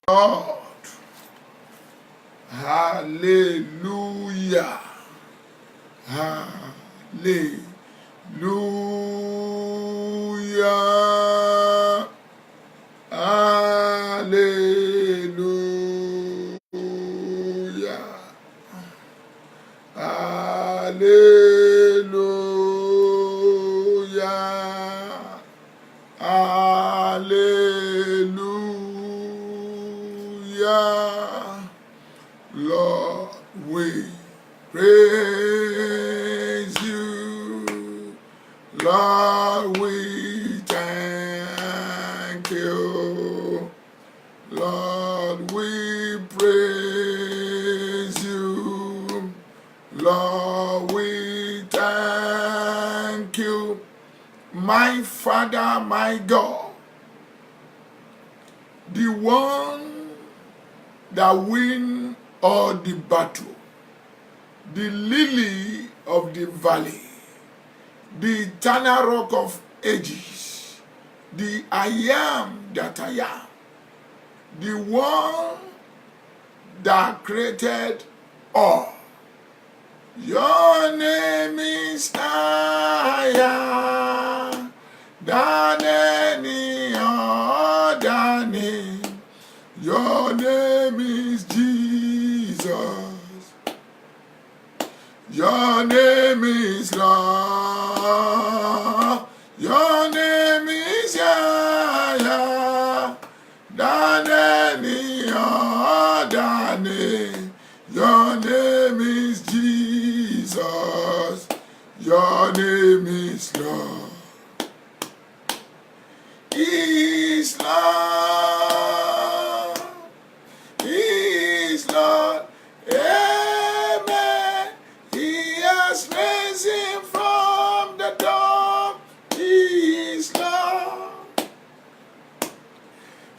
Lord. Hallelujah. Hallelujah. Hallelujah. Hallelujah. Hallelujah. Lord, we praise you. Lord, we thank you. Lord, we praise you. Lord, we thank you. My Father, my God, the one that win all the battle, the lily of the valley, the eternal rock of ages, the I am that I am, the one that created all. Your name is higher than any other name. Your name is Jesus. Your name is Lord. Your name is higher than any other name. Your name is Jesus. Your name is Lord. Is Lord. Is Lord. Amen. He has risen from the dawn. He is Lord.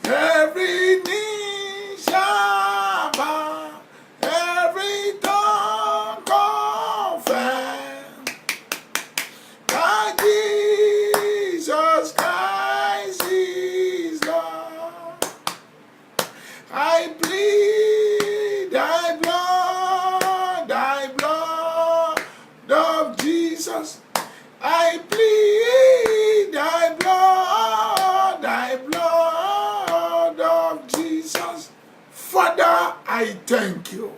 Every knee shall bow, every tongue confess that Jesus Christ is Lord. I plead thy blood of Jesus. I plead thy blood of Jesus. Father, I thank you.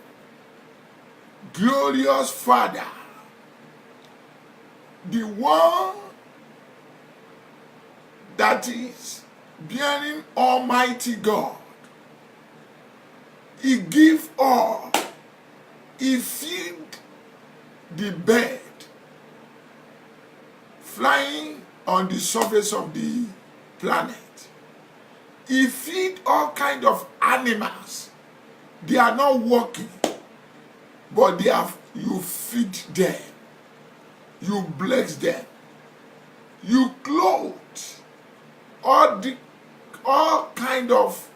Glorious Father, the one that is bearing Almighty God. He give all. He feed the bird flying on the surface of the planet. He feed all kind of animals. They are not walking, but you feed them. You bless them. You clothe all kind of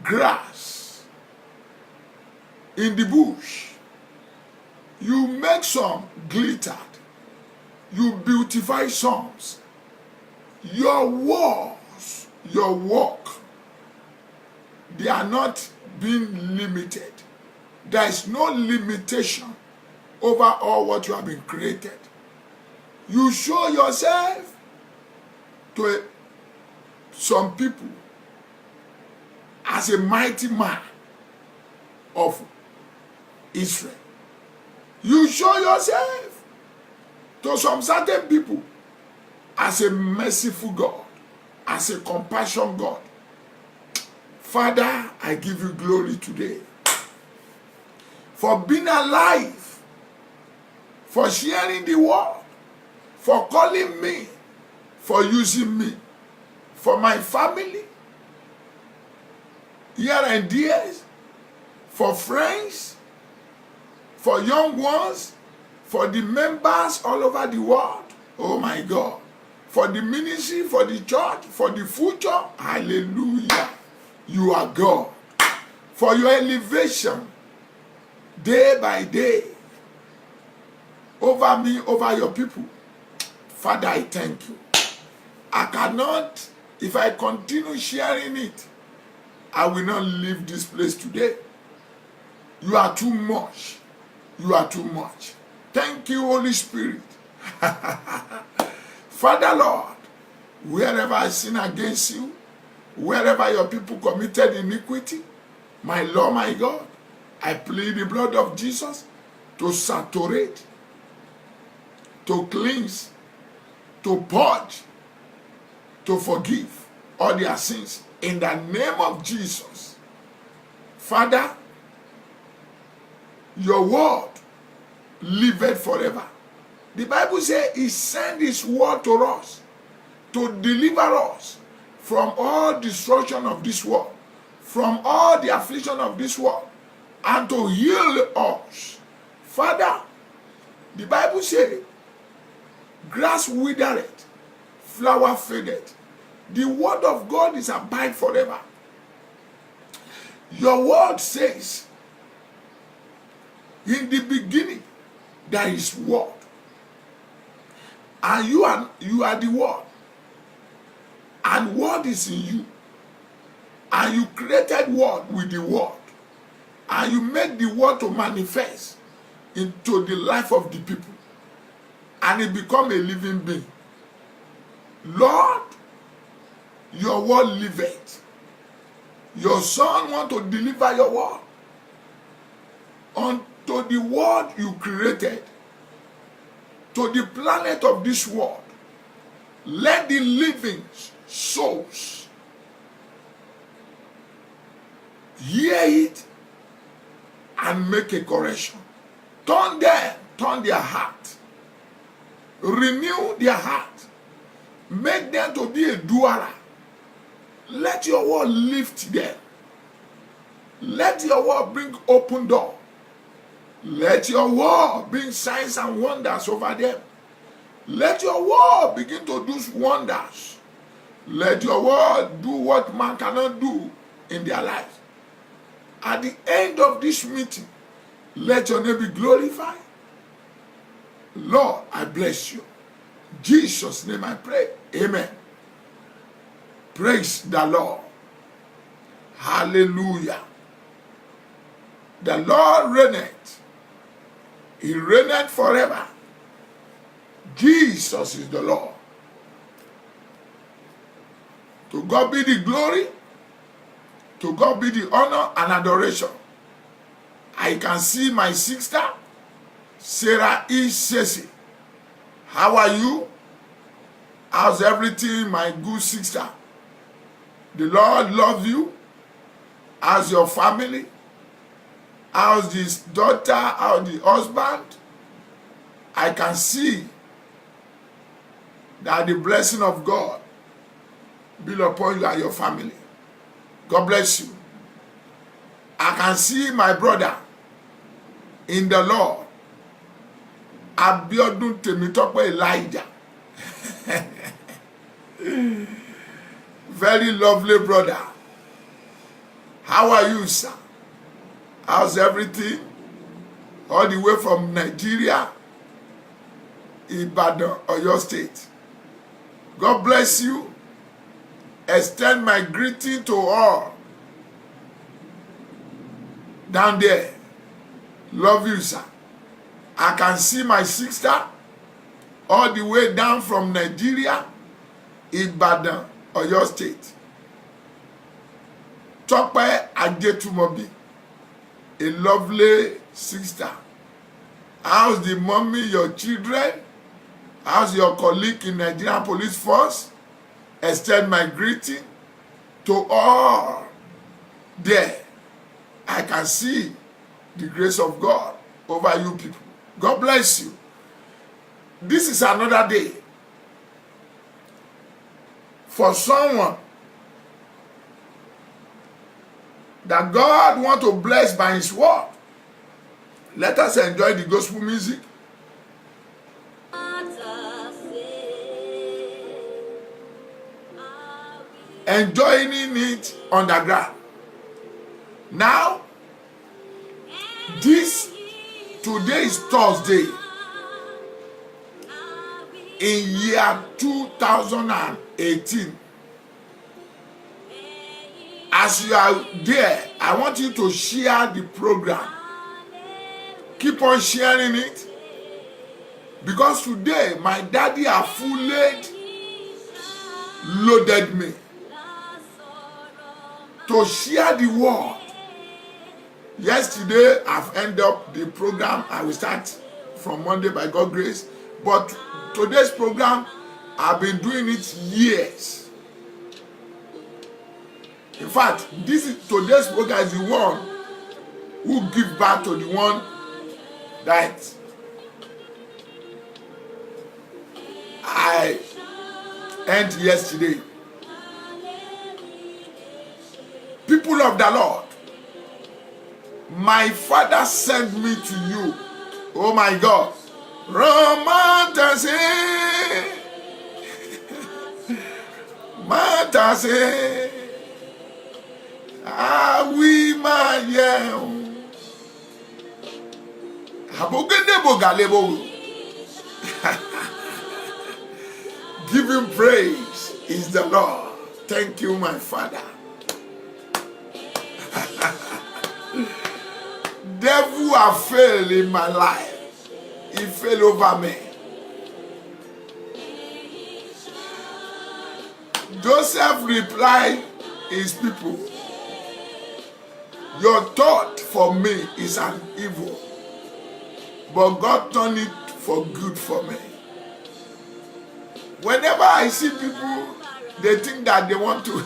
grass in the bush. You make some glittered. You beautify some. Your walls, your work, they are not being limited. There is no limitation over all what you have been created. You show yourself to some people as a mighty man of Israel. You show yourself to some certain people as a merciful God, as a compassion God. Father, I give you glory today for being alive, for sharing the word, for calling me, for using me, for my family, here and there, for friends, for young ones, for the members all over the world. Oh my God. For the ministry, for the church, for the future. Hallelujah. You are God. For your elevation, day by day, over me, over your people. Father, I thank you. I cannot, if I continue sharing it, I will not leave this place today. You are too much. You are too much. Thank you, Holy Spirit. Father Lord, wherever I sin against you, wherever your people committed iniquity, my Lord, my God, I plead the blood of Jesus to saturate, to cleanse, to purge, to forgive all their sins in the name of Jesus. Father, your word liveth forever. The Bible says he sent his word to us to deliver us from all destruction of this world, from all the affliction of this world, and to heal us. Father, the Bible says, grass withereth, flower fadeth. The word of God is abide forever. Your word says, in the beginning, there is word. And you are the word. And word is in you. And you created word with the word. And you made the word to manifest into the life of the people. And it become a living being. Lord, your word liveth. Your son want to deliver your word unto the word you created, to the planet of this world. Let the living souls hear it and make a correction. Turn their heart. Renew their heart. Make them to be a doer. Let your word lift them. Let your word bring open door. Let your word bring signs and wonders over them. Let your word begin to do wonders. Let your word do what man cannot do in their lives. At the end of this meeting, let your name be glorified. Lord, I bless you. In Jesus' name I pray. Amen. Praise the Lord. Hallelujah. The Lord reigneth. He reigneth forever. Jesus is the Lord. To God be the glory. To God be the honor and adoration. I can see my sister, Sarah E. Sesi. How are you? How's everything, my good sister? The Lord loves you. How's your family? How's this daughter? How's the husband? I can see that the blessing of God be upon you and your family. God bless you. I can see my brother in the Lord, Abiodun Temitope Elijah. Very lovely brother. How are you, sir? How's everything? All the way from Nigeria, Ibadan, Oyo State. God bless you. Extend my greeting to all down there. Love you, sir. I can see my sister all the way down from Nigeria, Ibadan, Oyo State. Tope Ajetumobi, a lovely sister. How's the mommy, your children? How's your colleague in Nigerian Police Force? Extend my greeting to all there. I can see the grace of God over you people. God bless you. This is another day for someone that God wants to bless by his word. Let us enjoy the gospel music. Enjoying it underground. Now, today is Thursday in year 2018. As you are there, I want you to share the program. Keep on sharing it. Because today, my daddy have fully loaded me to share the word. Yesterday, I've ended up the program. I will start from Monday by God's grace. But today's program, I've been doing it years. In fact, today's program is the one who give back to the one that I end yesterday. People of the Lord, my Father sent me to you. Oh my God. Romantase. Mantase. Awi mayem. Abogende bogalebo. Give him praise is the Lord. Thank you, my Father. Devil have failed in my life. He fell over me. Joseph replied his people, your thought for me is an evil, but God turned it for good for me. Whenever I see people, they think that they want to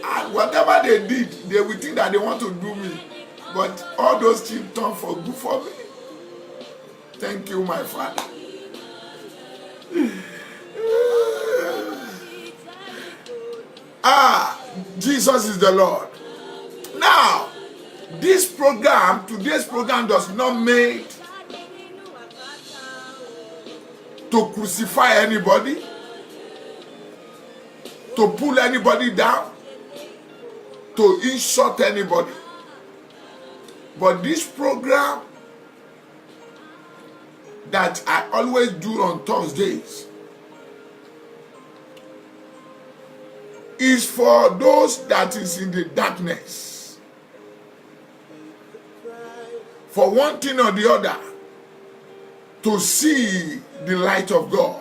and whatever they did, they will think that they want to do me. But all those things turn for good for me. Thank you, my Father. Jesus is the Lord. Now, today's program does not make to crucify anybody, to pull anybody down, to insult anybody. But this program that I always do on Thursdays is for those that is in the darkness. For one thing or the other, to see the light of God.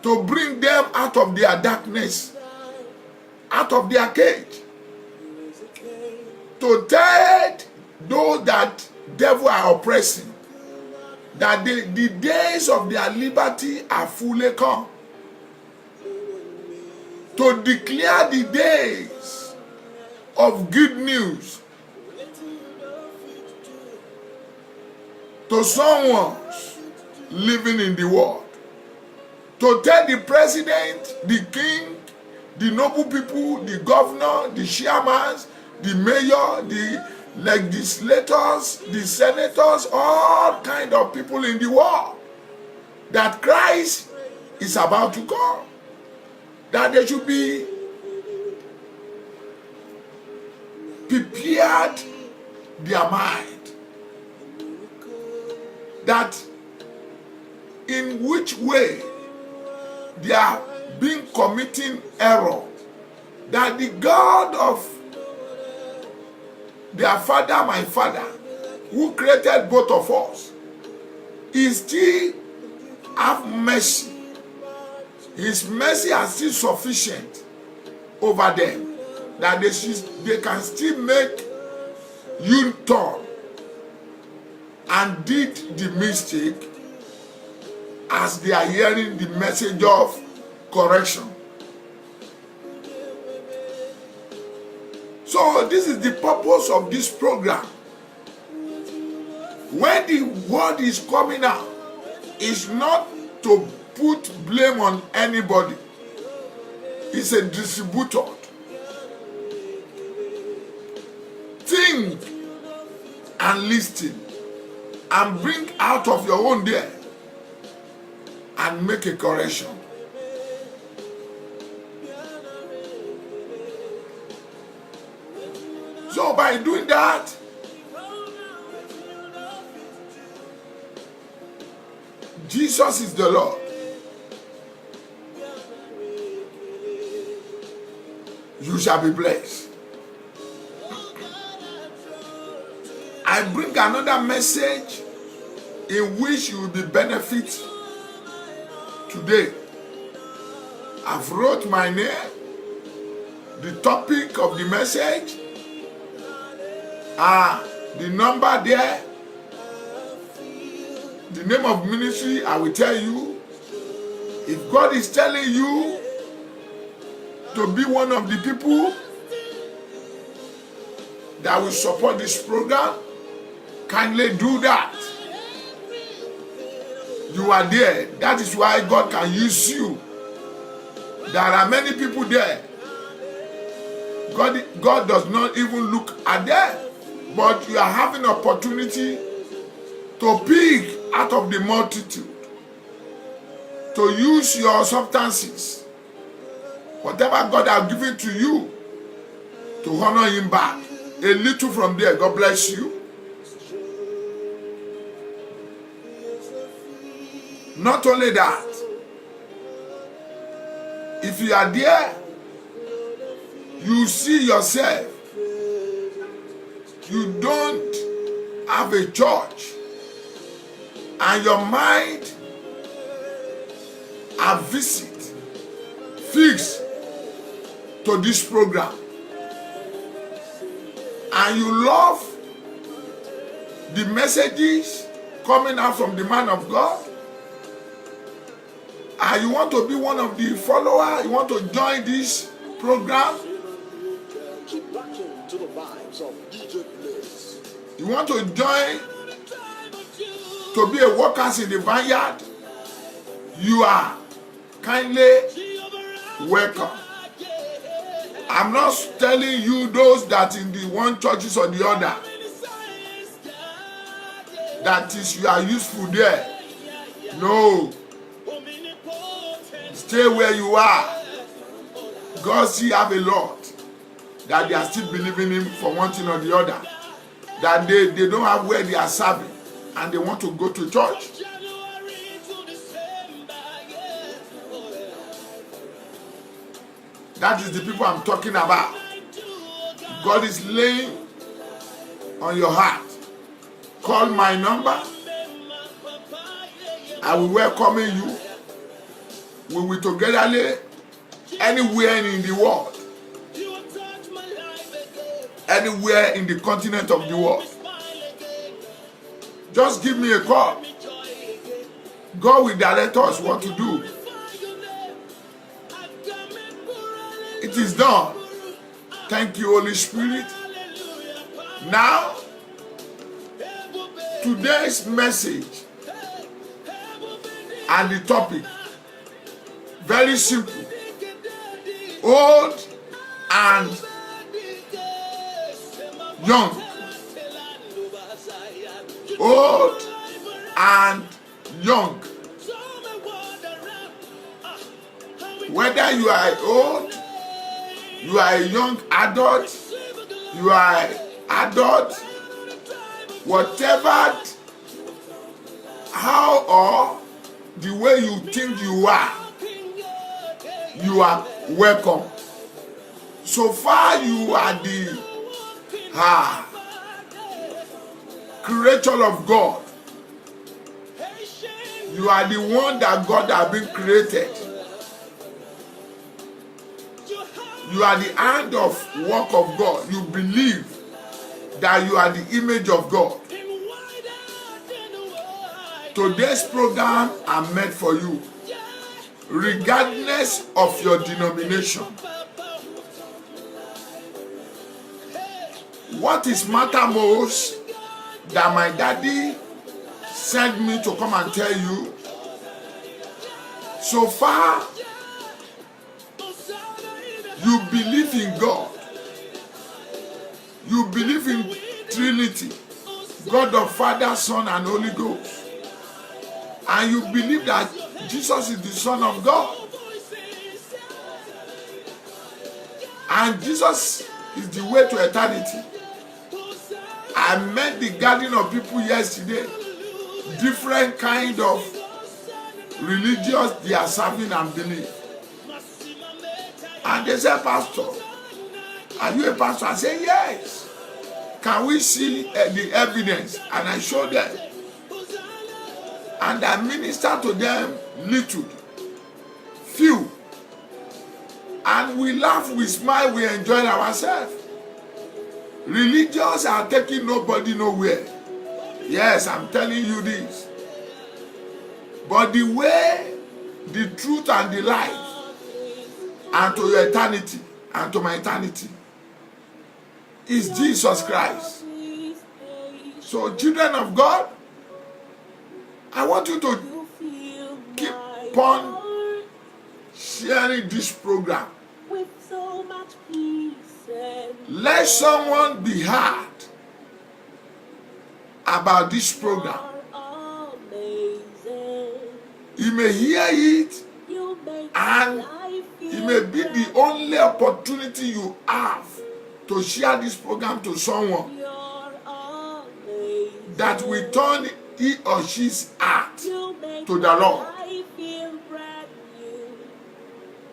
To bring them out of their darkness, out of their cage. To tell those that devil are oppressing that the days of their liberty are fully come. To declare the days of good news to someone living in the world. To tell the president, the king, the noble people, the governor, the chairmen, the mayor, the legislators, the senators, all kind of people in the world, that Christ is about to come. That they should be prepared their mind. That in which way they are being committing error, that the God of their father, my Father, who created both of us, is still have mercy. His mercy is still sufficient over them, that they can still make U-turn and did the mistake as they are hearing the message of correction. So this is the purpose of this program. When the word is coming out, it's not to put blame on anybody. It's a distributor. Think and listen and bring out of your own there and make a correction. So by doing that, Jesus is the Lord. you shall be blessed. I bring another message in which you will be benefit today. I've wrote my name, the topic of the message, the number there, the name of ministry. I will tell you. If God is telling you to be one of the people that will support this program, kindly do that. You are there. That is why God can use you. There are many people there. God does not even look at them, but you are having opportunity to pick out of the multitude, to use your substances, whatever God has given to you, to honor Him back. A little from there. God bless you. Not only that, if you are there, you see yourself, you don't have a church, and your mind are fixed to this program, and you love the messages coming out from the man of God, and you want to be one of the followers, you want to join this program, you want to join to be a worker in the vineyard, you are kindly welcome. I'm not telling you those that in the one churches or the other, that is you are useful there. No. Stay where you are. God still have a lot that they are still believing Him for one thing or the other. That they don't have where they are serving and they want to go to church. That is the people I'm talking about. God is laying on your heart. Call my number. I will welcome you. We will together lay anywhere in the world, anywhere in the continent of the world. Just give me a call. God will direct us what to do. It is done. Thank you, Holy Spirit. Now, today's message and the topic, very simple. Old and young. Old and young. Whether you are old, you are a young adult, you are adult, whatever, how or the way you think you are welcome. So far you are the creature of God. You are the one that God has been created. You are the hand of work of God. You believe that you are the image of God. Today's program are meant for you, regardless of your denomination. What is matter most that my daddy sent me to come and tell you, so far you believe in God, you believe in Trinity, God the Father, Son, and Holy Ghost, and you believe that Jesus is the Son of God, and Jesus is the way to eternity. I met the gathering of people yesterday, different kind of religious they are serving and believe. And they said, Pastor, Are you a pastor? I say, yes. Can we see the evidence? And I show them. And I minister to them little, few. And we laugh, we smile, we enjoy ourselves. Religious are taking nobody nowhere. Yes, I'm telling you this. But the way, the truth and the life, and to your eternity, and to my eternity, is Jesus Christ. So, children of God, I want you to keep on sharing this program. Let someone be heard about this program. You may hear it, and it may be the only opportunity you have to share this program to someone that will turn he or she's heart to the Lord.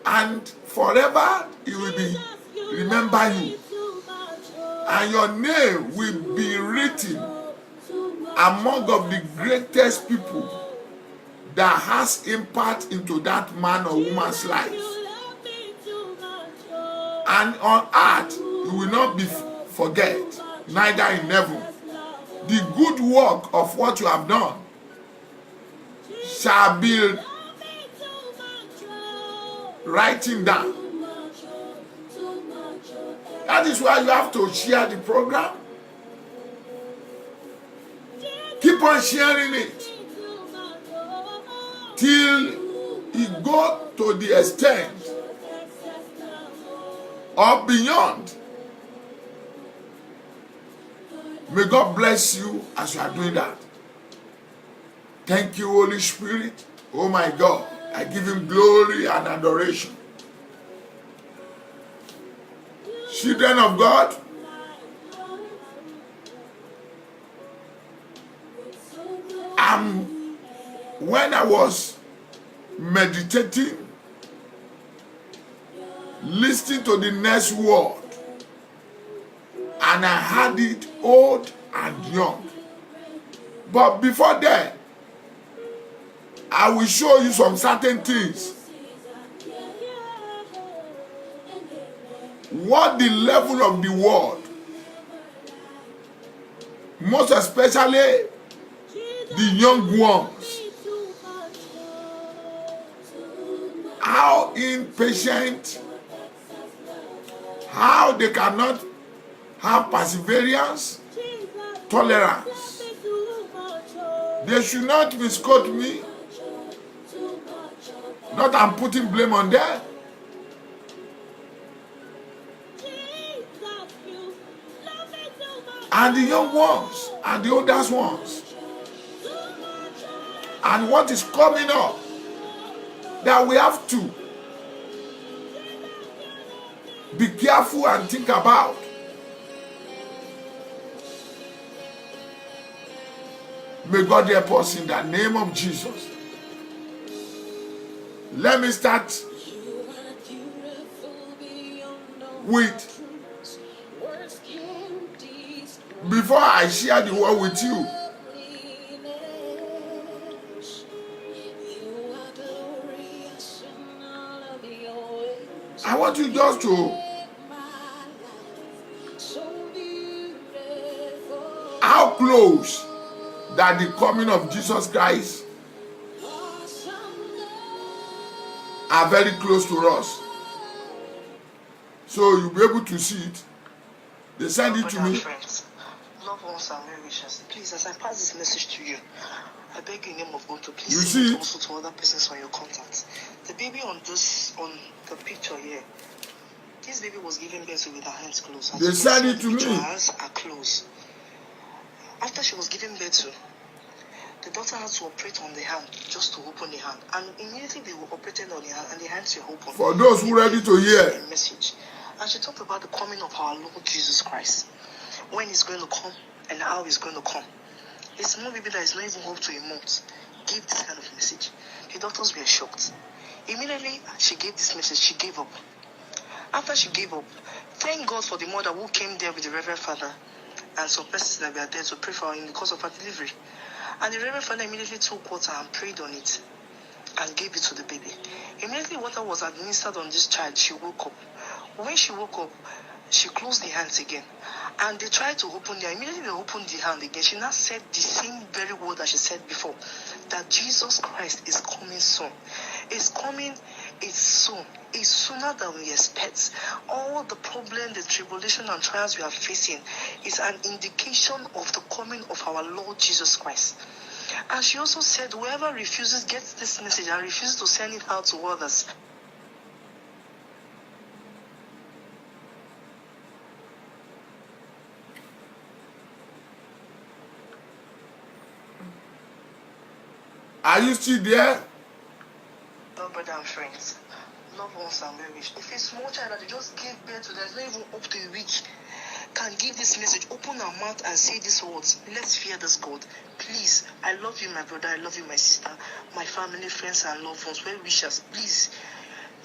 And forever he will be remember you. And your name will be written among of the greatest people that has impact into that man or woman's life. And on earth, you will not be forget, neither in heaven. The good work of what you have done shall be writing down. That is why you have to share the program. Keep on sharing it till it go to the extent or beyond. May God bless you as you are doing that. Thank you, Holy Spirit. Oh my God, I give him glory and adoration. Children of God, when I was meditating, listening to the next word, and I had it old and young. But before that, I will show you some certain things. What the level of the world, most especially the young ones, how impatient, how they cannot have perseverance, tolerance. They should not misquote me. Not I'm putting blame on them. And the young ones and the oldest ones. And what is coming up that we have to be careful and think about. May God help us in the name of Jesus. Let me start with, before I share the word with you, I want you just to, how close that the coming of Jesus Christ are very close to us. So you'll be able to see it. They send it to me. Friends, loved ones and well wishers, please, as I pass this message to you, I beg you in the name of God to please send it also to other persons on your contacts. The baby on the picture here, this baby was given birth with her hands closed. They sent it to me. Her hands are closed. After she was given birth to, the doctor had to operate on the hand just to open the hand, and immediately they were operating on the hand, and the hands were open. For those who are ready to hear a message, and she talked about the coming of our Lord Jesus Christ, when he's going to come and how he's going to come. It's small baby that is not even up to a month gave this kind of message. The doctors were shocked. Immediately she gave this message, she gave up. After she gave up, thank God for the mother who came there with the Reverend Father and some persons that were there to pray for her in the course of her delivery. And the Reverend Father immediately took water and prayed on it and gave it to the baby. Immediately water was administered on this child, she woke up. When she woke up, she closed the hands again. And they tried to open the hand. Immediately they opened the hand again. She now said the same very word that she said before, that Jesus Christ is coming soon. It's coming, it's soon. It's sooner than we expect. All the problem, the tribulation and trials we are facing is an indication of the coming of our Lord Jesus Christ. And she also said, whoever gets this message and refuses to send it out to others, are you still there? No, brother and friends, loved ones and well wished. If a small child that they just gave birth to, that's not even up to a week, can give this message, open our mouth and say these words, let's fear this God. Please, I love you, my brother, I love you, my sister, my family, friends, and loved ones, well wishers. Please,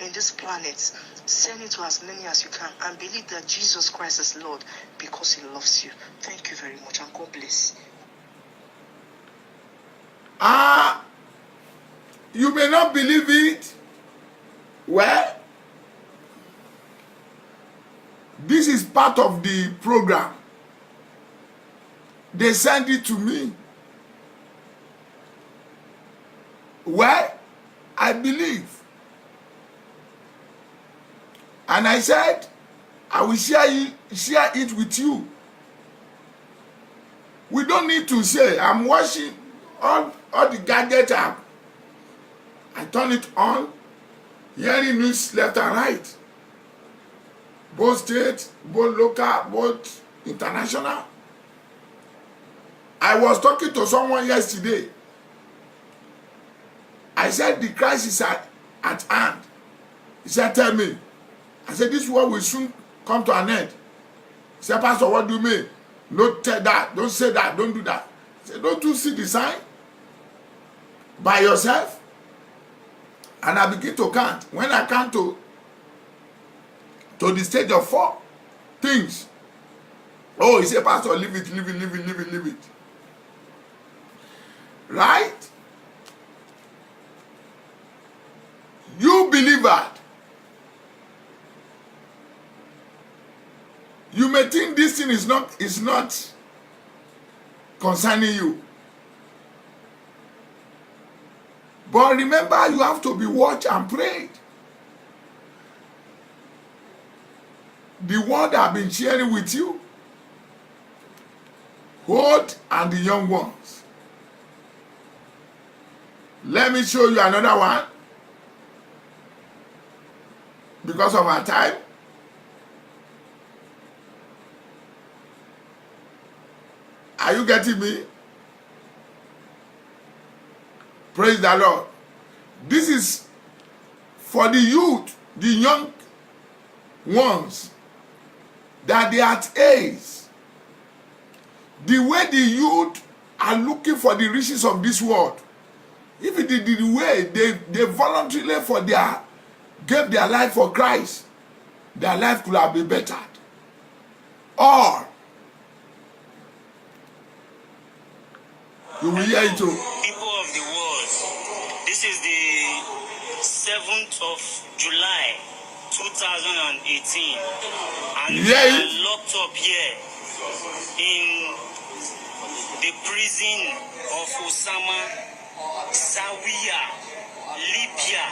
in this planet, send it to as many as you can and believe that Jesus Christ is Lord because He loves you. Thank you very much and God bless. You may not believe it. Well, this is part of the program. They sent it to me. Well, I believe. And I said, I will share it with you. We don't need to say, I'm watching all the gadget app. I turn it on, hearing news left and right. Both state, both local, both international. I was talking to someone yesterday. I said, the crisis at hand. He said, tell me. I said, this war will soon come to an end. He said, Pastor, what do you mean? Don't tell that, don't say that, don't do that. I said, don't you see the sign? By yourself? And I begin to count. When I count to the stage of 4 things. Oh, he said, Pastor, leave it. Right? You believer, you may think this thing is not concerning you. But remember, you have to be watched and prayed. The word I've been sharing with you, old and the young ones. Let me show you another one. Because of our time. Are you getting me? Praise the Lord. This is for the youth, the young ones, that they are at age. The way the youth are looking for the riches of this world, if it is the way they voluntarily gave their life for Christ, their life could have been bettered. Or you will hear it too. People of the world, this is the 7th of July 2018, and we are locked up here in the prison of Osama Zawiya, Libya,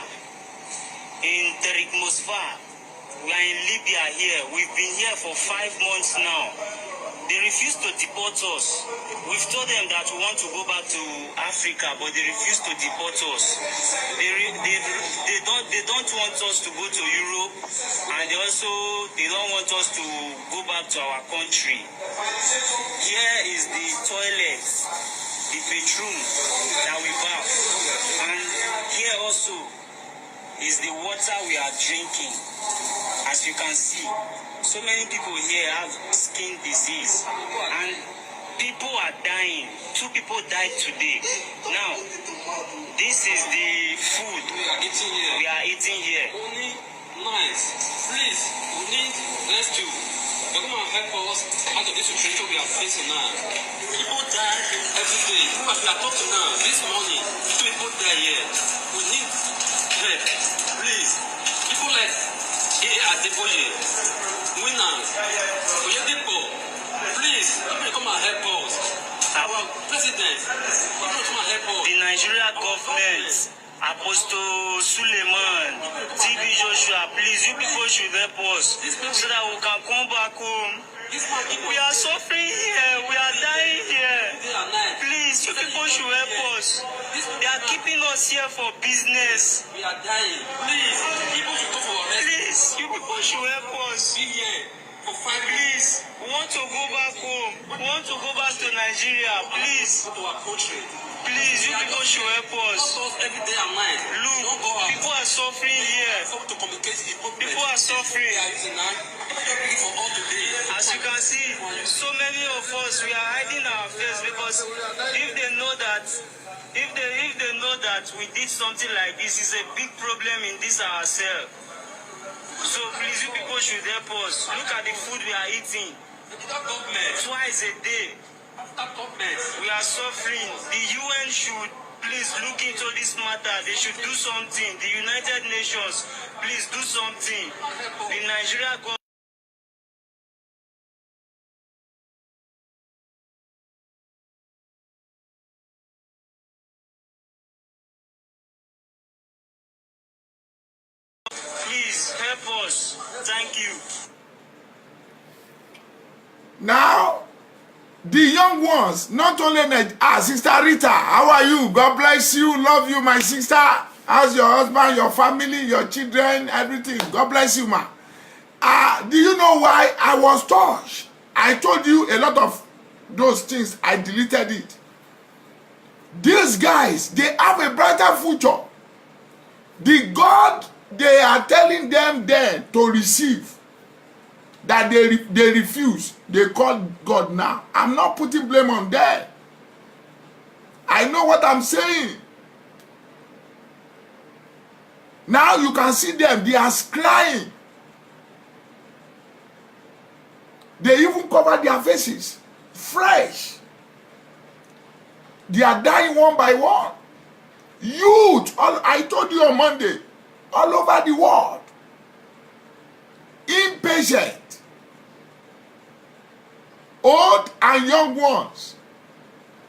in Tariq Mosfa. We are in Libya here. We've been here for 5 months now. They refuse to deport us. We've told them that we want to go back to Africa, but they refuse to deport us. They don't want us to go to Europe, and they don't want us to go back to our country. Here is the toilet, the bedroom that we bath, and here also is the water we are drinking. As you can see, so many people here have skin disease, and people are dying. 2 people died today. Now, this is the food we are eating here. nice. Please, we need rescue. Come and help us out of this situation we are facing now. People die every day. Who we are talking now, this morning, people die here. We need help. Please. People like A.A. Adeboye, Winners, Oyedepo, please, people come and help us. Our president, people come and help us. The Nigeria government, Apostle Suleiman, TB Joshua, please, you people should help us so that we can come back home. We are suffering here, we are dying here. Please, you people should help us. They are keeping us here for business. We are dying. Please, people should come for our rescue. Please, you people should help us. Be here for 5 minutes. Please, we want to go back home. We want to go back to Nigeria. Please, Go to our country. please, you people should help us. Help us every day and night. Look, Don't go out. people are suffering here. Come to communicate the problem. People are suffering. They are using now. For all today. As you can see, so many of us, we are hiding our face because if they know that, if they know that we did something like this, is a big problem in this ourselves. So please, you people should help us. Look at the food we are eating That government. twice a day. That government. We are suffering. The UN should please look into this matter. They should do something. The United Nations, please do something. The Nigeria government. Please help us. Thank you. Now, the young ones, not only Sister Rita, how are you? God bless you, love you, my sister. How's your husband, your family, your children, everything? God bless you, ma. Do you know why I was touched? I told you a lot of those things. I deleted it. These guys, they have a brighter future. The God they are telling them then to receive, that they refuse. They call God now. I'm not putting blame on them. I know what I'm saying. Now you can see them. They are crying. They even cover their faces. Fresh. They are dying one by one. Youth. I told you on Monday. All over the world. Impatient. Old and young ones.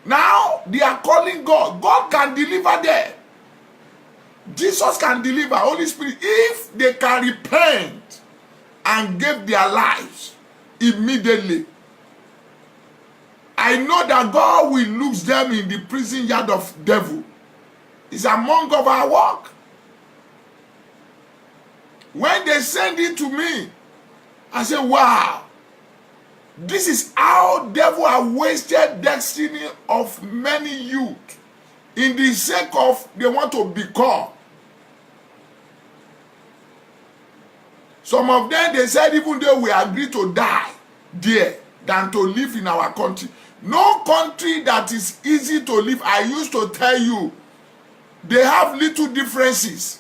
Now they are calling God. God can deliver them. Jesus can deliver. Holy Spirit, if they can repent and give their lives immediately, I know that God will lose them in the prison yard of devil. It's among of our work. When they send it to me, I say, wow, this is how devil have wasted destiny of many youth in the sake of they want to become. Some of them, they said even though we agree to die there than to live in our country. No country that is easy to live. I used to tell you, they have little differences.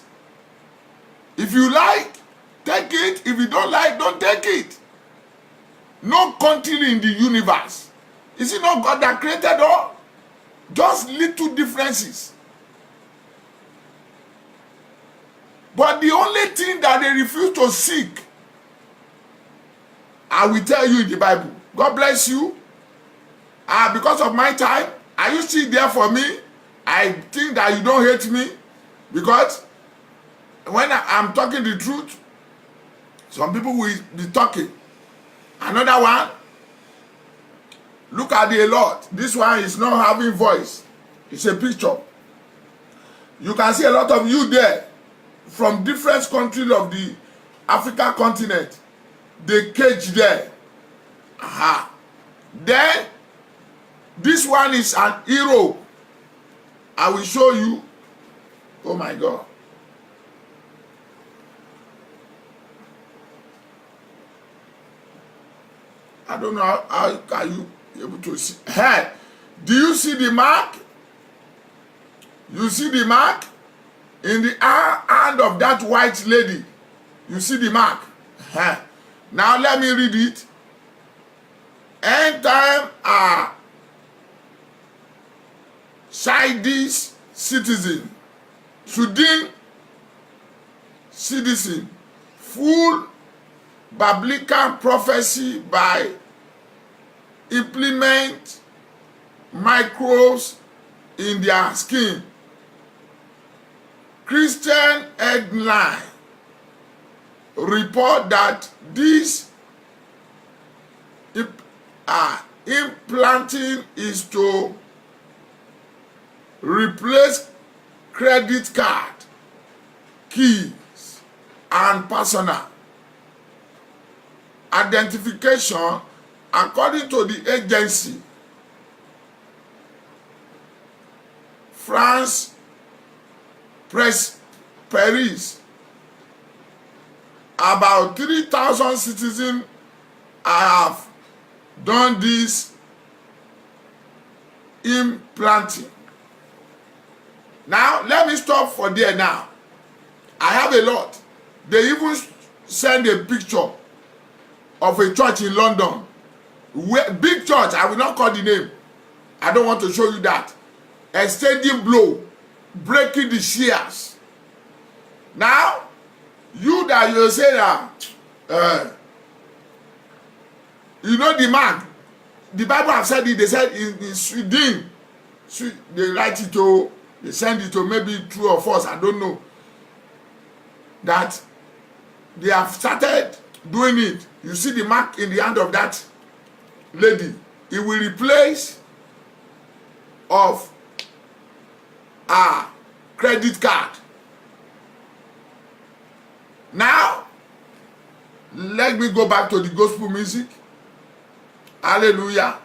If you like, take it. If you don't like, don't take it. No country in the universe. Is it not God that created all? Just little differences. But the only thing that they refuse to seek, I will tell you in the Bible. God bless you. Because of my time, are you still there for me? I think that you don't hate me. Because when I'm talking the truth, some people will be talking. Another one, look at the Lord. This one is not having voice. It's a picture. You can see a lot of you there from different countries of the African continent. They cage there. Aha. Then, this one is an hero. I will show you. Oh my God. I don't know how can you be able to see. Hey, do you see the mark? You see the mark? In the hand of that white lady. You see the mark. Now let me read it. End time are Chinese citizen, Sudan citizen, full biblical prophecy by implement microbes in their skin. Christian headline report that this implanting is to replace credit card, keys, and personal identification according to the agency. France Press Paris. About 3,000 citizens have done this implanting. Now, let me stop for there now. I have a lot. They even send a picture of a church in London. Big church, I will not call the name. I don't want to show you that. A stadium blow, breaking the shears. Now, you that you say that, you know the man, the Bible have said it, they said in Sweden, they write it to, they send it to maybe true or false, I don't know, that they have started doing it. You see the mark in the hand of that lady. It will replace of a credit card. Now, let me go back to the gospel music. Hallelujah.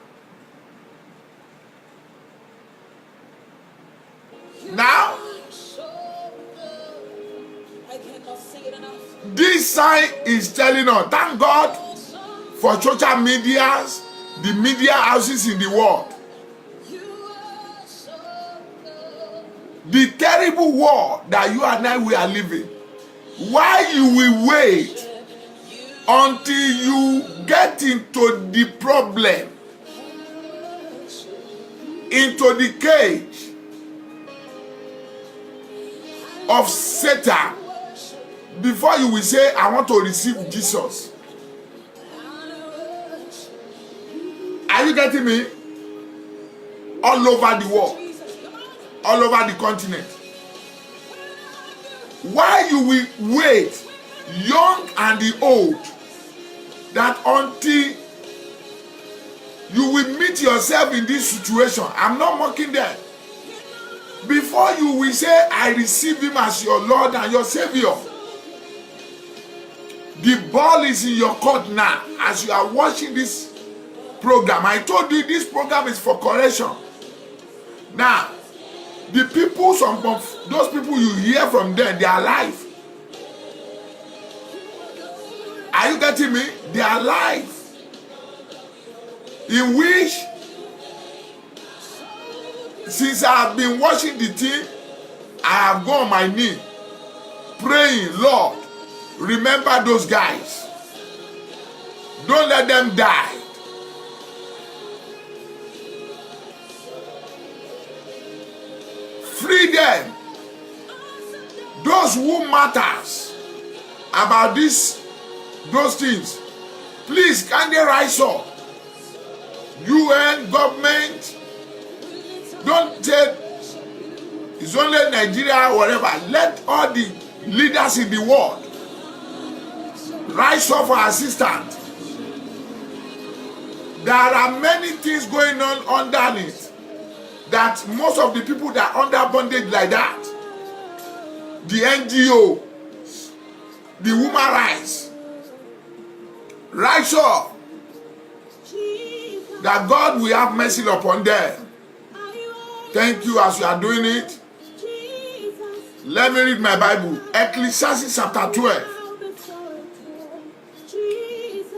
Now, this sign is telling us, thank God for social medias, the media houses in the world. The terrible war that you and I we are living. Why you will wait until you get into the problem, into the cage of Satan, before you will say, I want to receive Jesus? Are you getting me? All over the world, all over the continent. Why you will wait, young and the old, that until you will meet yourself in this situation? I'm not mocking them. Before you will say, I receive him as your Lord and your Savior. The ball is in your court now as you are watching this program. I told you this program is for correction. Now, the people, some of those people you hear from them, they are alive. Are you getting me? They are alive. In which, since I have been watching the thing, I have gone on my knee, praying, Lord, remember those guys. Don't let them die. Free them. Those who matters about those things, please, can they rise up? UN, government, don't say it's only Nigeria or whatever. Let all the leaders in the world rise up for assistance. There are many things going on underneath that most of the people that are under bondage like that, the NGO, the woman rights, rise up, that God will have mercy upon them. Thank you as you are doing it. Let me read my Bible. Ecclesiastes chapter 12.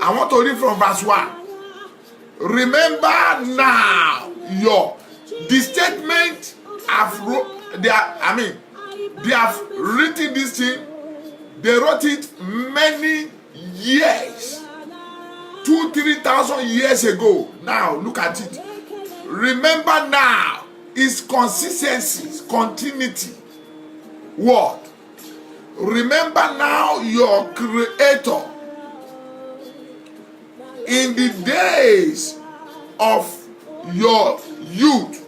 I want to read from verse 1. Remember now the statement they have written this thing They wrote it many years, 2,000-3,000 years ago. Now look at it. Remember now is consistency, continuity. What? Remember now your Creator in the days of your youth.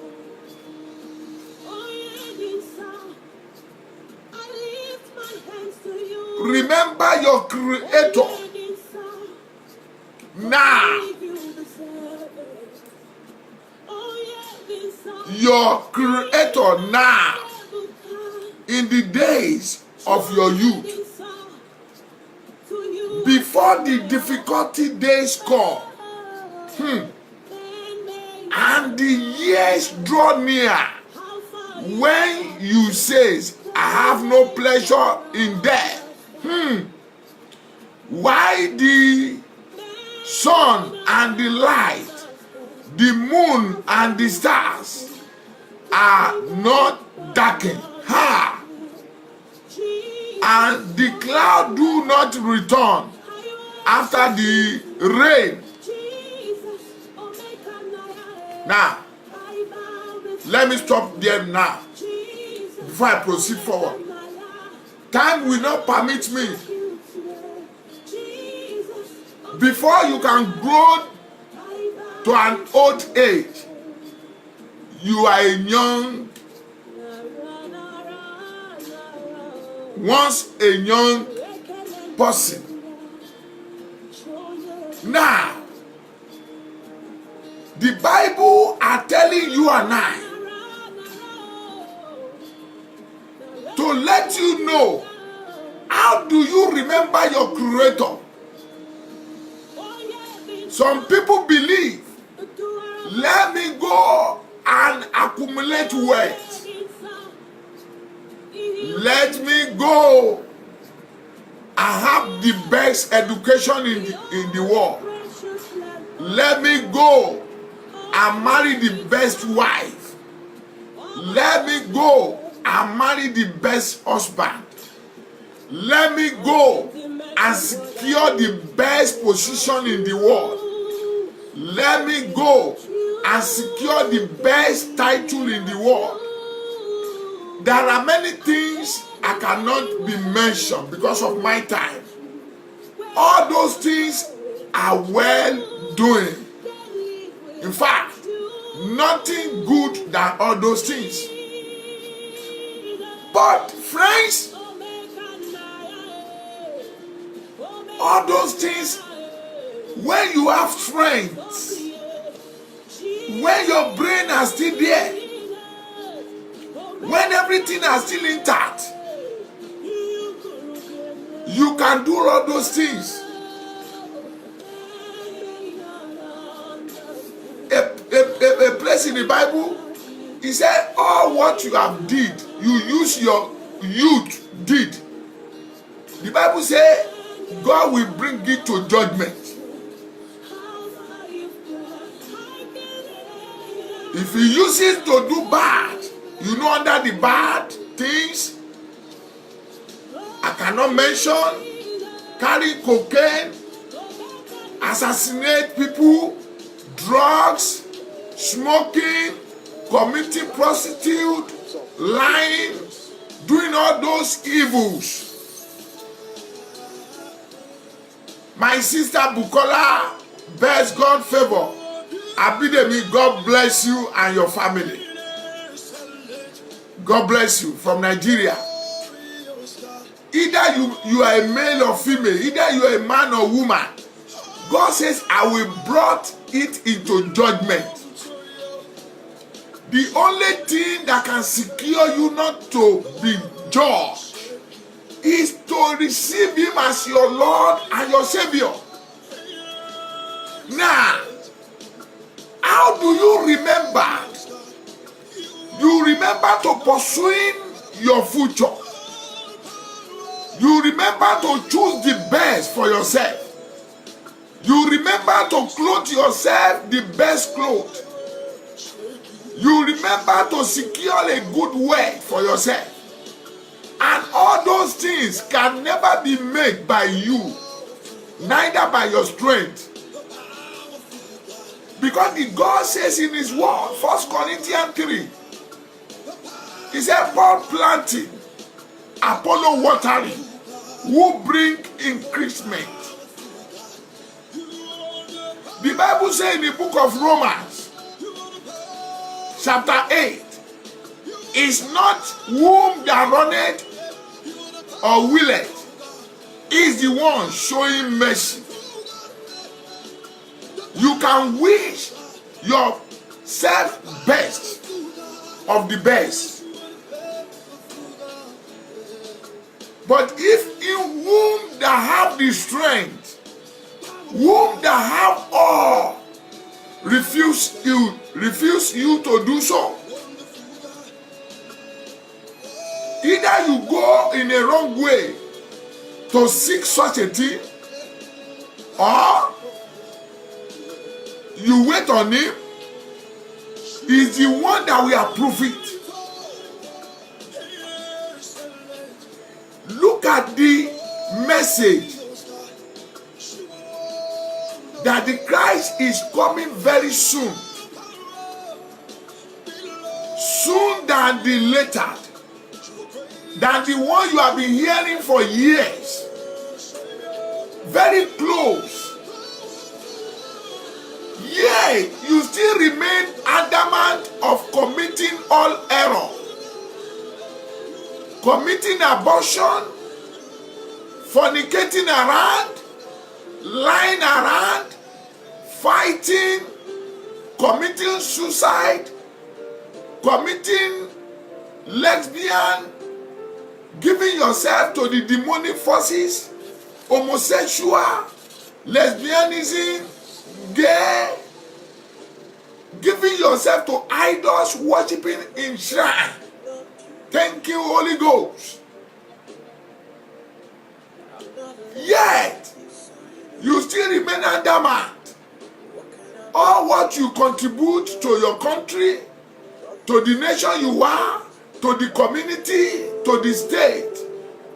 Remember your Creator now. Your Creator now in the days of your youth. Before the difficulty days come, and the years draw near, when you say, I have no pleasure in death. Why the sun and the light, the moon and the stars are not darkened? And the cloud do not return after the rain. Now, let me stop there now before I proceed forward. Time will not permit me. Before you can grow to an old age, you are a young, once a young person. Now, the Bible are telling you and I to let you know, how do you remember your Creator? Some people believe, let me go and accumulate wealth. Let me go and have the best education in the world. Let me go and marry the best wife. Let me go and marry the best husband. Let me go and secure the best position in the world. Let me go and secure the best title in the world. There are many things I cannot be mentioned because of my time. All those things are well doing. In fact, nothing good than all those things. But friends, all those things, when you have friends, when your brain is still there, when everything is still intact, you can do all those things. A place in the Bible, he said, all what you have did, you use your youth did. The Bible says, God will bring it to judgment. If he uses to do bad, you know, under the bad things, I cannot mention, carry cocaine, assassinate people, drugs, smoking, committing prostitute, lying, doing all those evils. My sister Bukola bears God favor. Abidemi, God bless you and your family. God bless you, from Nigeria. Either you are a male or female, either you are a man or woman. God says, I will brought it into judgment. The only thing that can secure you not to be judged is to receive him as your Lord and your Savior. Now, how do you remember? You remember to pursuing your future. You remember to choose the best for yourself. You remember to clothe yourself the best clothes. You remember to secure a good way for yourself. And all those things can never be made by you, neither by your strength. Because the God says in his word, 1 Corinthians 3, he said, Paul planting, Apollo watering, who bring increasement. The Bible says in the book of Romans, chapter 8, is not whom that runneth or willeth, is the one showing mercy. You can wish yourself best of the best. But if in whom that have the strength, whom that have all, refuse you to do so, either you go in a wrong way to seek such a thing, or you wait on him, is the one that will approve it. Look at the message that the Christ is coming very soon. Soon than the later, than the one you have been hearing for years. Very close. Yet you still remain adamant of committing all error, committing abortion, fornicating around, lying around, fighting, committing suicide, committing lesbian, giving yourself to the demonic forces, homosexual, lesbianism, gay, giving yourself to idols, worshiping in shrine. Thank you, Holy Ghost. Yet, you still remain adamant. All what you contribute to your country, to the nation you are, to the community, to the state,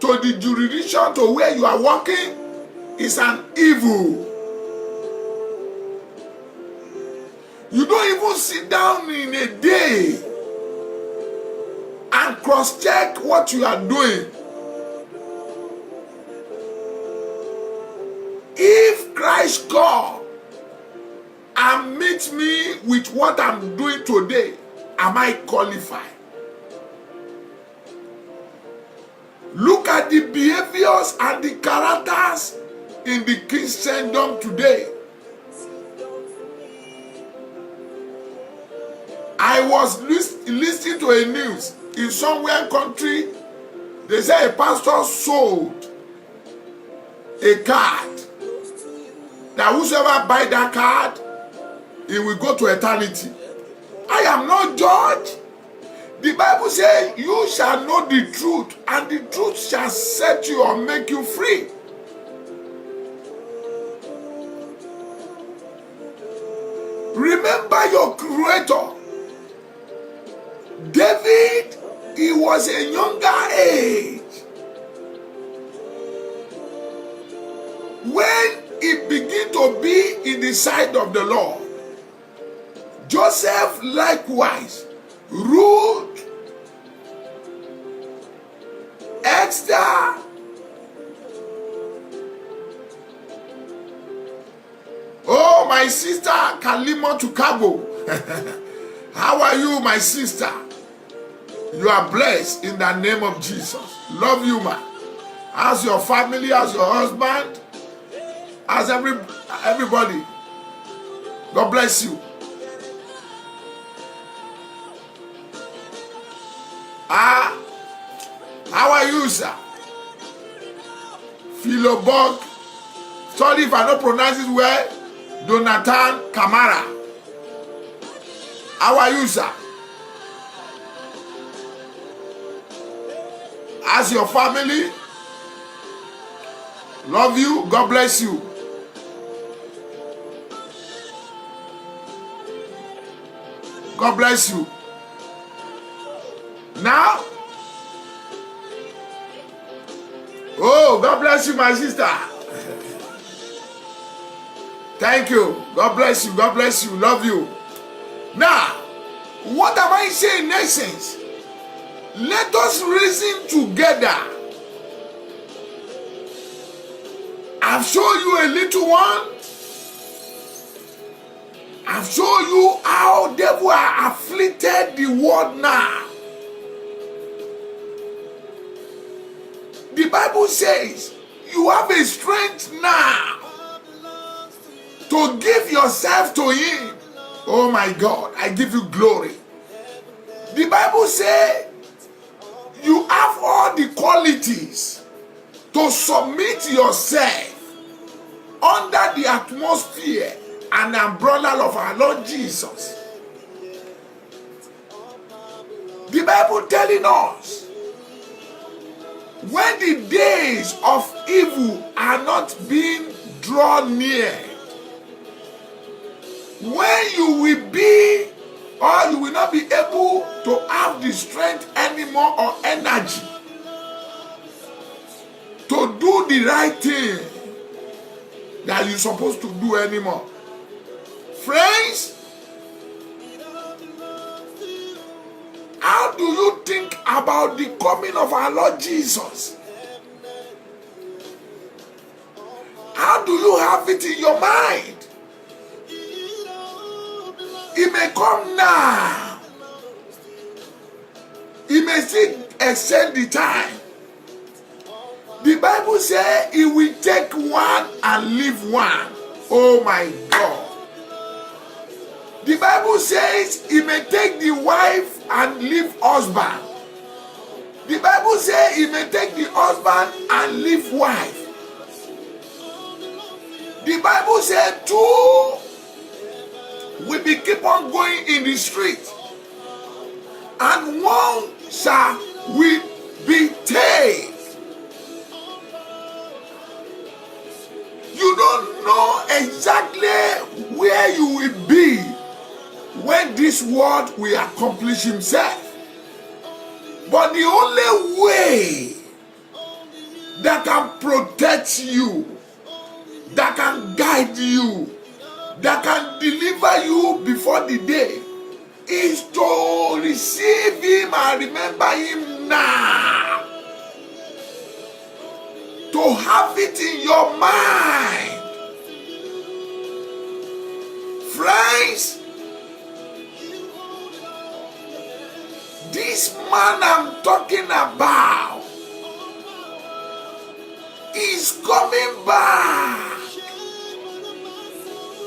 to the jurisdiction, to where you are working, is an evil. You don't even sit down in a day and cross-check what you are doing. If Christ come and meet me with what I'm doing today, am I qualified? Look at the behaviors and the characters in the Christendom today. I was listening to a news in somewhere country. They say a pastor sold a card that whosoever buy that card, he will go to eternity. I am not judged. The Bible says you shall know the truth, and the truth shall set you or make you free. Remember your Creator. David, he was a younger age when he began to be in the sight of the Lord. Joseph likewise, Ruth, Esther, oh my sister Kalima Tukabo. How are you, my sister? You are blessed in the name of Jesus. Love you, man. As your family, as your husband, as everybody. God bless you. How are you, sir? Philobog. Sorry if I don't pronounce it well. Donathan Kamara. How are you, sir? As your family, love you. God bless you. God bless you. Now, Oh, God bless you, my sister. Thank you. God bless you. God bless you. Love you. Now, what am I saying in essence? Let us reason together. I've shown you a little one. I've shown you how devil are afflicted the world now. The Bible says you have a strength now to give yourself to him. Oh my God, I give you glory. The Bible says you have all the qualities to submit yourself under the atmosphere and umbrella of our Lord Jesus. The Bible telling us, when the days of evil are not being drawn near, when you will be, or you will not be able to have the strength anymore or energy to do the right thing that you're supposed to do anymore. Friends, how do you think about the coming of our Lord Jesus? How do you have it in your mind? He may come now. He may still extend the time. The Bible says he will take one and leave one. Oh my God. The Bible says he may take the wife and leave husband. The Bible says he may take the husband and leave wife. The Bible says two will be keep on going in the street, and one will be taken. You don't know exactly where you will be when this world will accomplish himself. But the only way that can protect you, that can guide you, that can deliver you before the day is to receive him and remember him now. To have it in your mind. Friends, this man I'm talking about is coming back.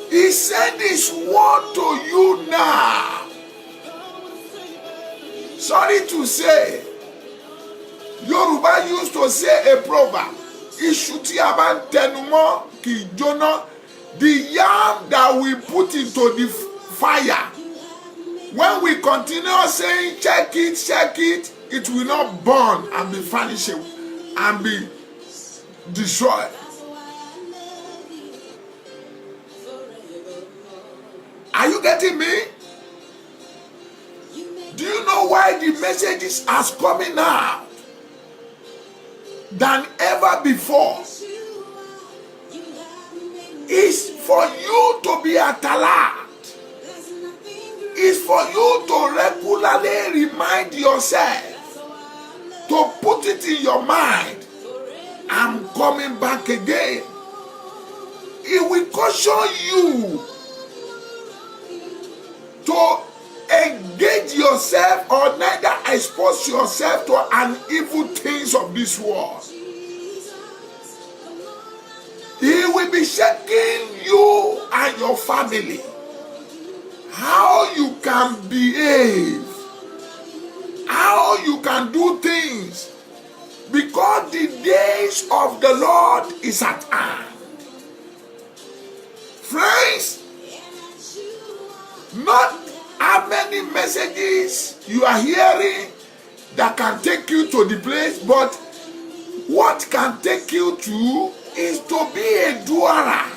He sent his word to you now. Sorry to say, Yoruba used to say a proverb. Ishuti aban tenumo ki jona, the yam that we put into the fire. When we continue saying check it, it will not burn and be vanished and be destroyed. Are you getting me? Do you know why the messages are coming out than ever before? It's for you to be at alert. It's for you to regularly remind yourself, to put it in your mind, I'm coming back again. It will caution you to engage yourself or neither expose yourself to an evil things of this world. He will be shaking you and your family. How you can behave, how you can do things, because the days of the Lord is at hand. Friends, not how many messages you are hearing that can take you to the place, but what can take you to is to be a doer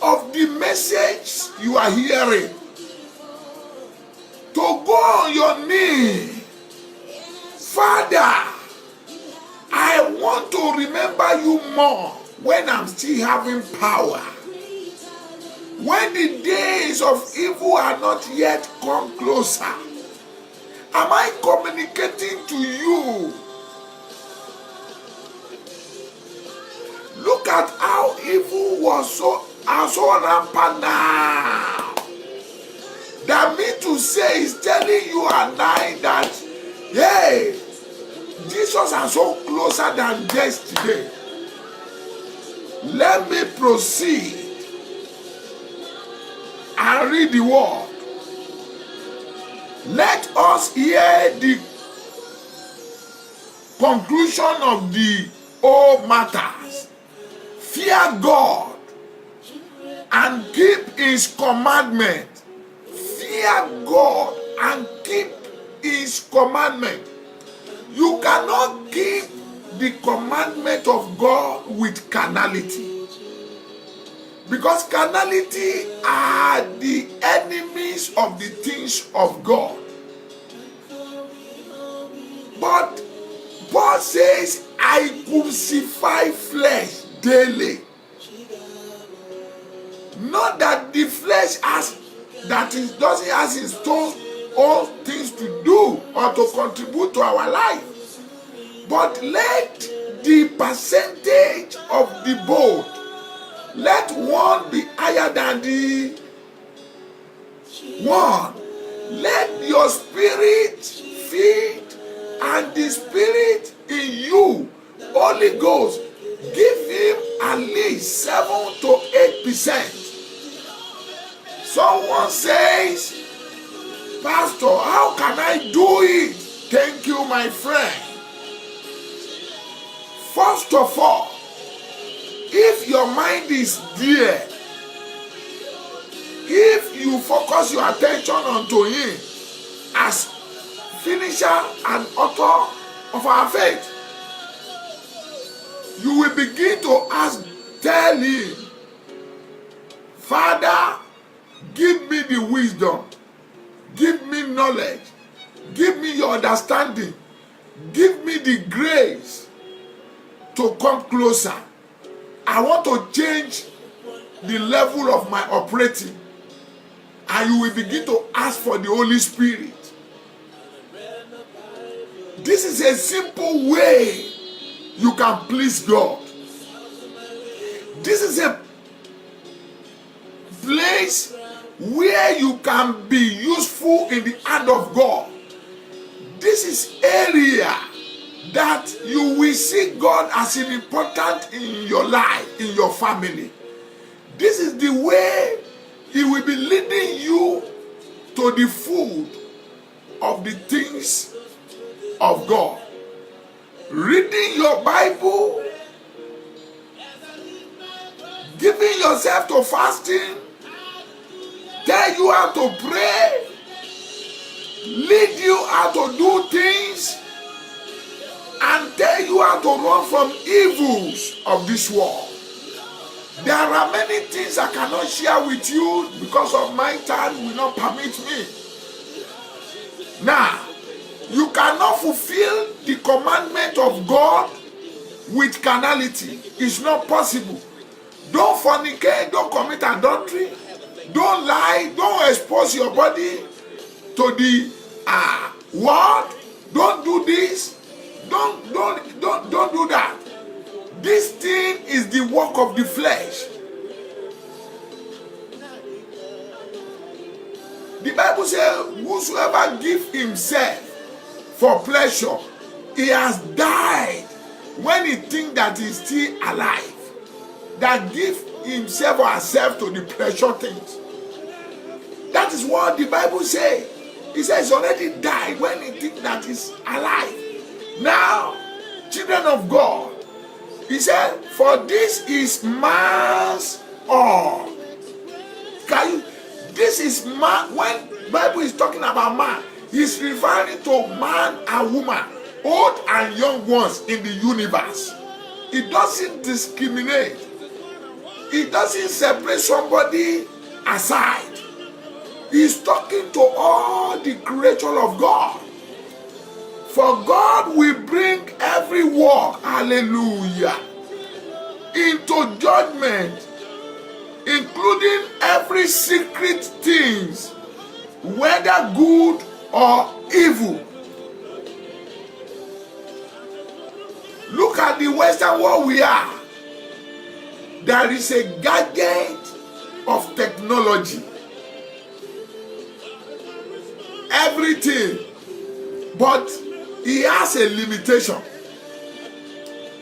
of the message you are hearing. To go on your knee Father, I want to remember you more when I'm still having power. When the days of evil are not yet come closer. Am I communicating to you? Look at how evil was so rampant now. That me to say is telling you and I that, hey, Jesus is so closer than yesterday. Let me proceed and read the word. Let us hear the conclusion of the whole matters. Fear God and keep his commandment. Fear God and keep his commandment. You cannot keep the commandment of God with carnality. Because carnality are the enemies of the things of God. But Paul says, I crucify flesh daily. Not that the flesh doesn't have its own things to do or to contribute to our life. But let the percentage of the both, let one be higher than the one. Let your spirit feed and the spirit in you, Holy Ghost, give him at least 7 to 8%. Someone says, Pastor, how can I do it? Thank you, my friend. First of all, if your mind is there, if you focus your attention onto him as finisher and author of our faith, you will begin to tell him, Father, give me the wisdom, give me knowledge, give me your understanding, give me the grace to come closer. I want to change the level of my operating. And you will begin to ask for the Holy Spirit. This is a simple way you can please God. This is a place where you can be useful in the hand of God. This is area that you will see God as important in your life, in your family. This is the way he will be leading you to the food of the things of God. Reading your Bible, giving yourself to fasting, tell you how to pray, lead you how to do things, and tell you how to run from evils of this world. There are many things I cannot share with you because of my time will not permit me. Now, you cannot fulfill the commandment of God with carnality. It's not possible. Don't fornicate, don't commit adultery, don't lie, don't expose your body to the world. Don't do this. Don't do that. This thing is the work of the flesh. The Bible says, whosoever give himself for pleasure, he has died when he thinks that he's still alive. That give himself or herself to the pleasure things. That is what the Bible says. He says he's already died when he thinks that he's alive. Now, children of God, he said, for this is man's all. This is man. When the Bible is talking about man, he's referring to man and woman, old and young ones in the universe. It doesn't discriminate. It doesn't separate somebody aside. He's talking to all the creature of God. For God will bring every work, hallelujah, into judgment, including every secret things, whether good or evil. Look at the Western world we are. There is a gadget of technology. Everything. But he has a limitation.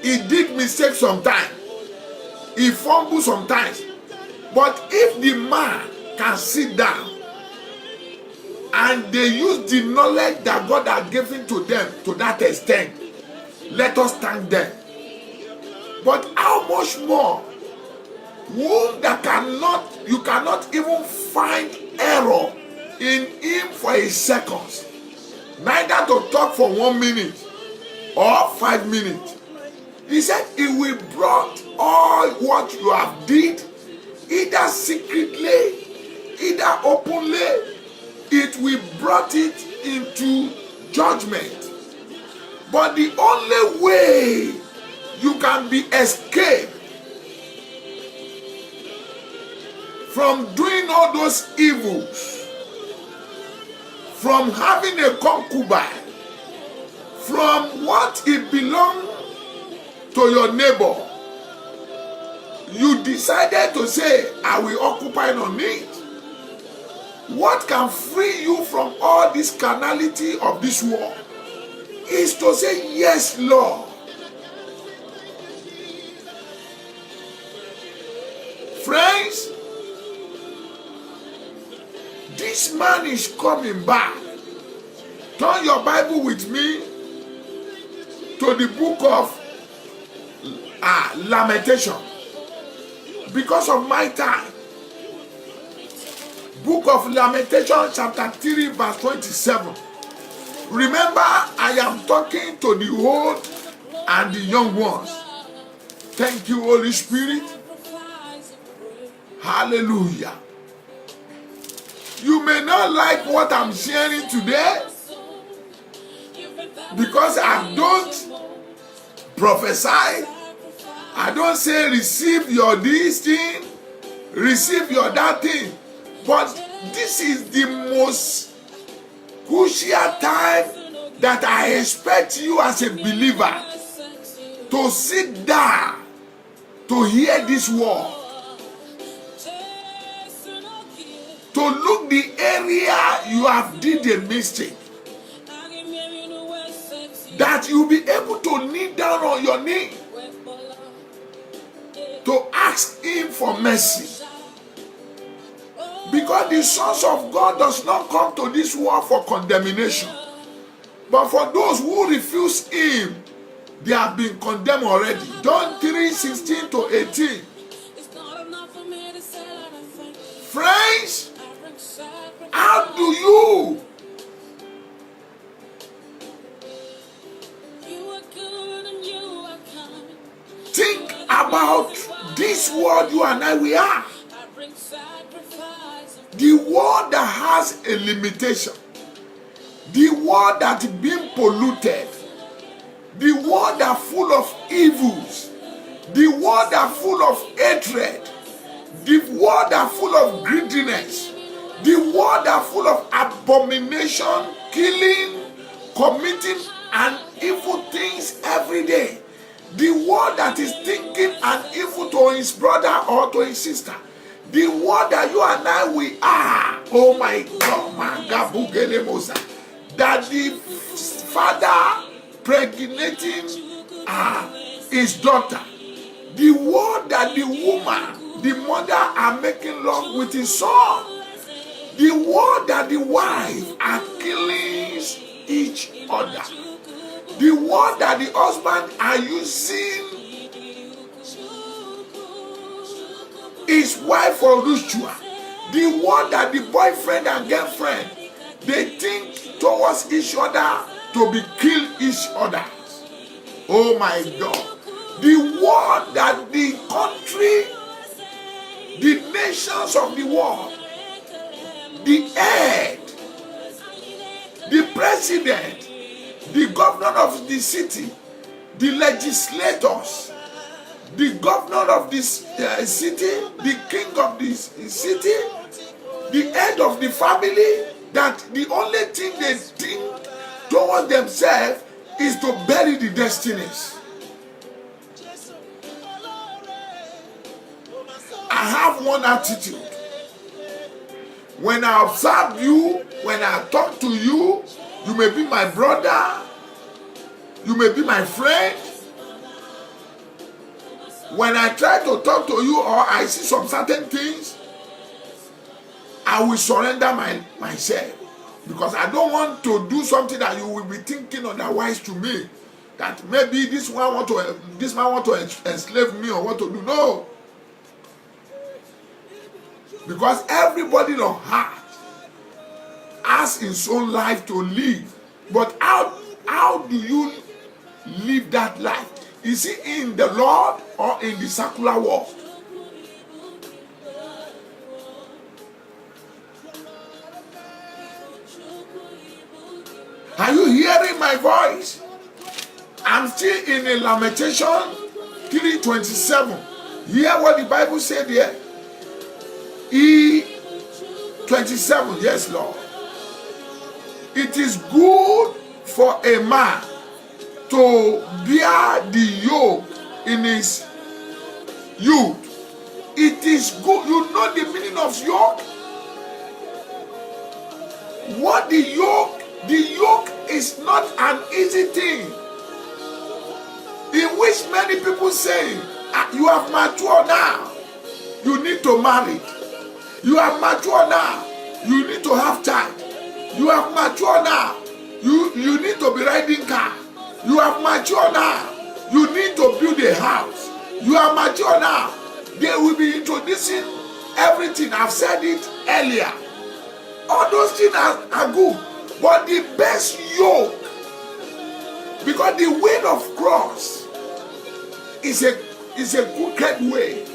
He did mistakes sometimes. He fumbles sometimes. But if the man can sit down and they use the knowledge that God has given to them to that extent, let us thank them. But how much more? Whom that you cannot even find error in him for a second, neither to talk for 1 minute or 5 minutes. He said he will brought all what you have did, either secretly, either openly, it will brought it into judgment. But the only way you can be escaped from doing all those evils, from having a concubine, from what it belongs to your neighbor, you decided to say, I will occupy on it. What can free you from all this carnality of this world is to say, yes, Lord. Friends, this man is coming back. Turn your Bible with me to the book of Lamentation. Because of my time. Book of Lamentation chapter 3 verse 27. Remember, I am talking to the old and the young ones. Thank you, Holy Spirit. Hallelujah. You may not like what I'm sharing today because I don't prophesy. I don't say receive your this thing, receive your that thing. But this is the most crucial time that I expect you as a believer to sit down to hear this word. To look the area you have did a mistake. That you'll be able to kneel down on your knee to ask him for mercy. Because the sons of God does not come to this world for condemnation. But for those who refuse him, they have been condemned already. John 3:16 to 18. Friends, how do you think about this world you and I we are? The world that has a limitation, the world that is being polluted, the world that full of evils, the world that full of hatred, the world that full of greediness, the world that full of abomination, killing, committing and evil things every day. The world that is thinking an evil to his brother or to his sister. The world that you and I we are. Oh my God, that the father pregnating his daughter. The world that the woman, the mother are making love with his son. The world that the wife are killing each other. The world that the husband are using his wife for ritual. The world that the boyfriend and girlfriend, they think towards each other to be kill each other. Oh my God. The world that the country, the nations of the world, the head, the president, the governor of the city, the legislators, the governor of this city, the king of this city, the head of the family, that the only thing they think towards themselves is to bury the destinies. I have one attitude. When I observe you, when I talk to you, you may be my brother, you may be my friend. When I try to talk to you or I see some certain things, I will surrender myself, because I don't want to do something that you will be thinking otherwise to me, that maybe this man want to enslave me or what to do. No, because everybody on earth has his own life to live. But how do you live that life? Is it in the Lord or in the secular world? Are you hearing my voice? I'm still in a Lamentation 3:27. Hear what the Bible said here. E27, yes, Lord. It is good for a man to bear the yoke in his youth. It is good. You know the meaning of yoke? What the yoke? The yoke is not an easy thing, in which many people say, you have matured now, you need to marry. You have matured now, you need to have child. You have matured now, you need to be riding car. You have matured now, you need to build a house. You are mature now, they will be introducing everything. I've said it earlier. All those things are good. But the best yoke, because the way of cross is a crooked way.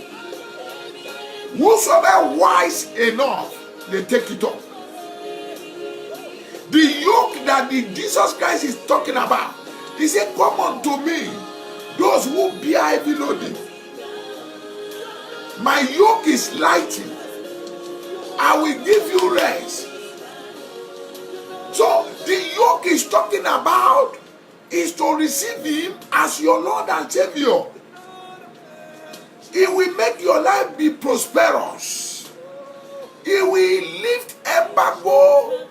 Whosoever wise enough, they take it up. The yoke that Jesus Christ is talking about, he said, come unto me, those who bear heavy loading. My yoke is lightened. I will give you rest. So the yoke is talking about is to receive him as your Lord and Savior. He will make your life be prosperous. He will lift embargo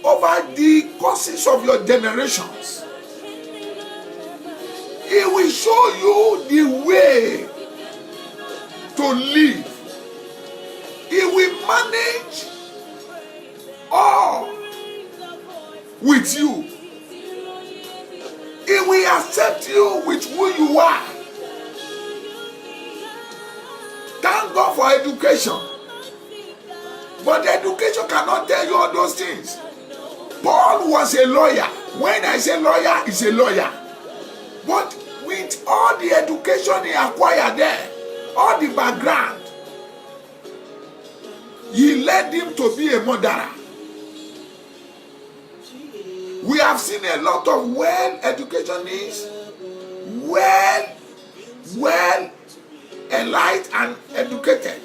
over the causes of your generations. He will show you the way to live. He will manage all with you. He will accept you with who you are. Thank God for education. But education cannot tell you all those things. Paul was a lawyer. When I say lawyer, he's a lawyer. But with all the education he acquired there, all the background, he led him to be a murderer. We have seen a lot of well-educationists, well enlightened and educated.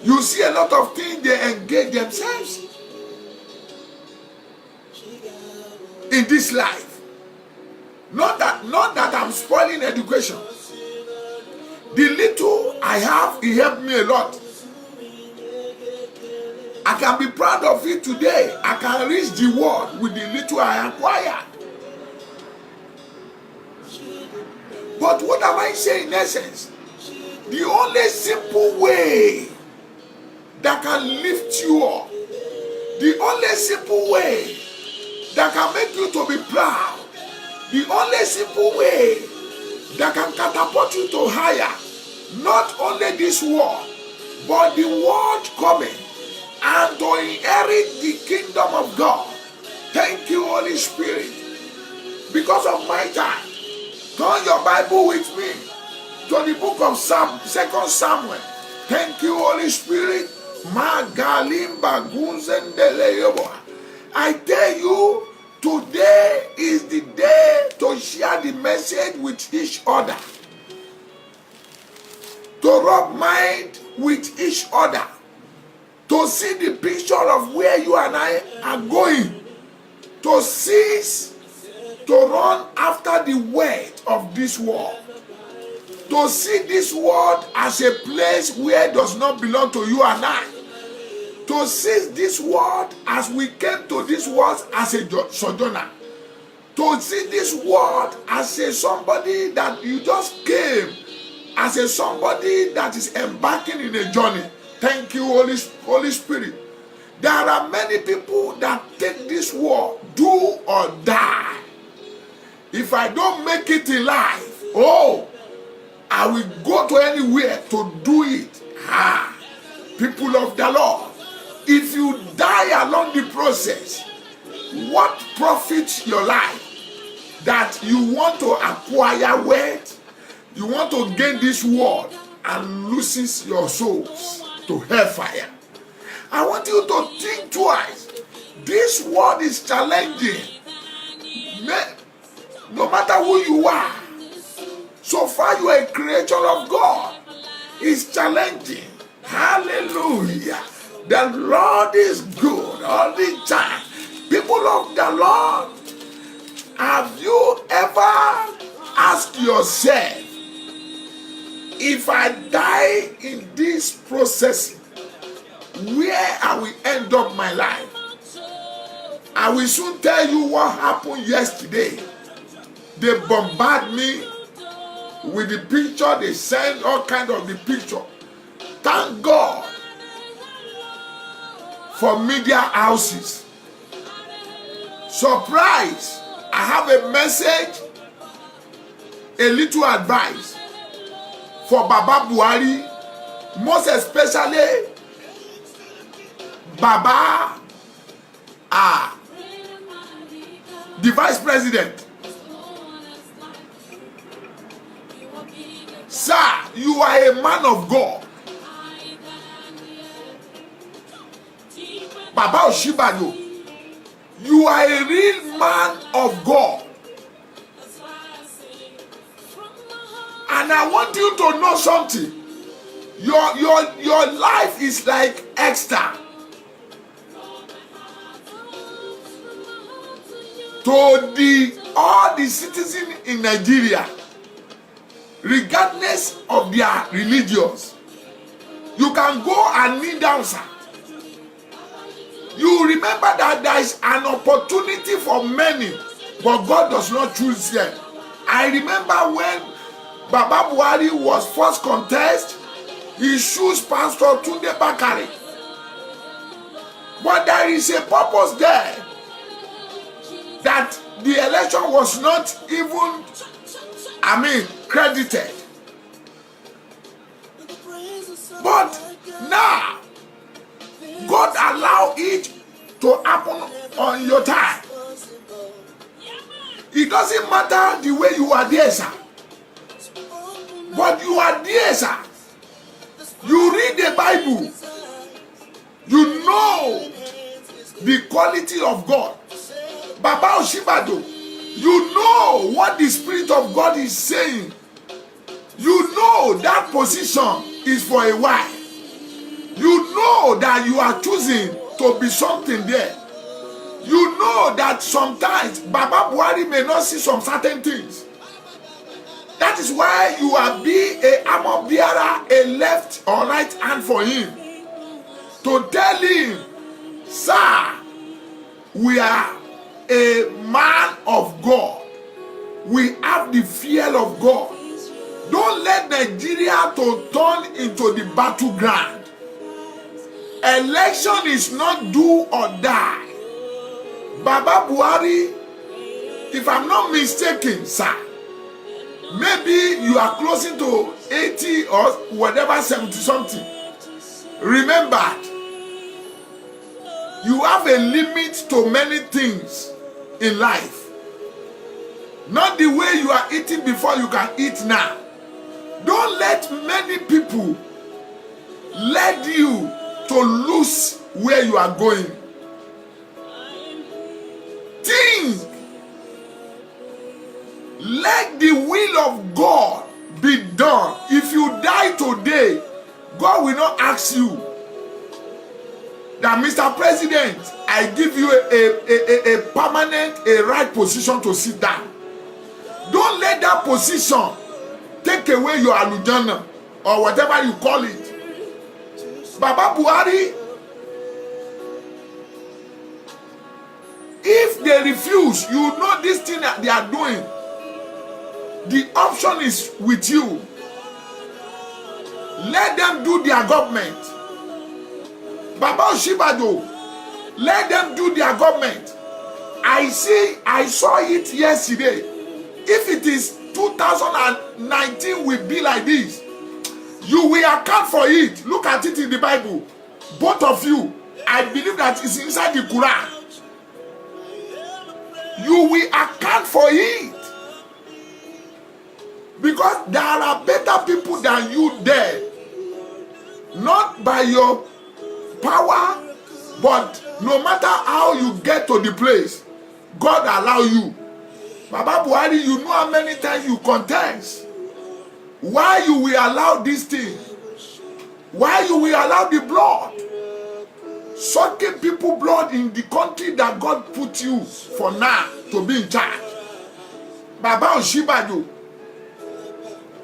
You see a lot of things they engage themselves in this life. Not that I'm spoiling education. The little I have, it helped me a lot. I can be proud of it today. I can reach the world with the little I acquired. But what am I saying in essence? The only simple way that can lift you up, the only simple way that can make you to be proud, the only simple way that can catapult you to higher, not only this world, but the world coming, and to inherit the kingdom of God. Thank you, Holy Spirit. Because of my time, turn your Bible with me to the book of 2 Samuel. Thank you, Holy Spirit. I tell you, Today is the day to share the message with each other, to rub mind with each other, to see the picture of where you and I are going, to cease to run after the weight of this world, to see this world as a place where it does not belong to you and I, to see this world as we came to this world as a sojourner, to see this world as a somebody that you just came, as a somebody that is embarking in a journey. Thank you, Holy Spirit. There are many people that take this world, do or die. If I don't make it in life, I will go to anywhere to do it. People of the Lord, if you die along the process, what profits your life? That you want to acquire wealth, you want to gain this world and loses your souls to hellfire. I want you to think twice. This world is challenging. No matter who you are, so far you are a creature of God. It's challenging. Hallelujah. The Lord is good all the time. People of the Lord, have you ever asked yourself, if I die in this process, where I will end up my life? I will soon tell you what happened yesterday. They bombard me with the picture. They send all kinds of the picture. Thank God for media houses. Surprise! I have a message, a little advice for Baba Buhari, most especially Baba, the Vice President. Sir, you are a man of God. Baba Osinbajo, you are a real man of God. And I want you to know something. Your life is like extra to all the citizens in Nigeria, regardless of their religions. You can go and kneel down, sir. You remember that there is an opportunity for many, but God does not choose them. I remember when Baba Buhari was first contest, he chose Pastor Tunde Bakare. But there is a purpose there, that the election was not even, credited. But now, God allow it to happen on your time. It doesn't matter the way you are there, sir. But you are there, sir. You read the Bible. You know the quality of God. Baba Osinbajo, you know what the Spirit of God is saying. You know that position is for a while. You know that you are choosing to be something there. You know that sometimes Baba Buhari may not see some certain things. That is why you are being a armor bearer, a left or right hand for him. To tell him, sir, we are a man of God. We have the fear of God. Don't let Nigeria to turn into the battleground. Election is not do or die. Baba Buhari, if I'm not mistaken, sir, maybe you are closing to 80 or whatever, 70 something. Remember, you have a limit to many things in life. Not the way you are eating before you can eat now. Don't let many people lead you to lose where you are going. Think Let the will of God be done. If you die today, God will not ask you that, Mr. President, I give you a permanent, a right position to sit down. Don't let that position take away your alujana or whatever you call it. Baba Buhari, if they refuse, you know this thing that they are doing. The option is with you. Let them do their government. Baba Osinbajo, let them do their government. I saw it yesterday. If it is 2019 will be like this, you will account for it. Look at it in the Bible. Both of you, I believe that it's inside the Quran. You will account for it. Because there are better people than you there. Not by your power, but no matter how you get to the place, God allow you. Baba Buhari, you know how many times you contest. Why you will allow this thing? Why you will allow the blood? Sucking people blood in the country that God put you for now to be in charge. Baba Osinbajo,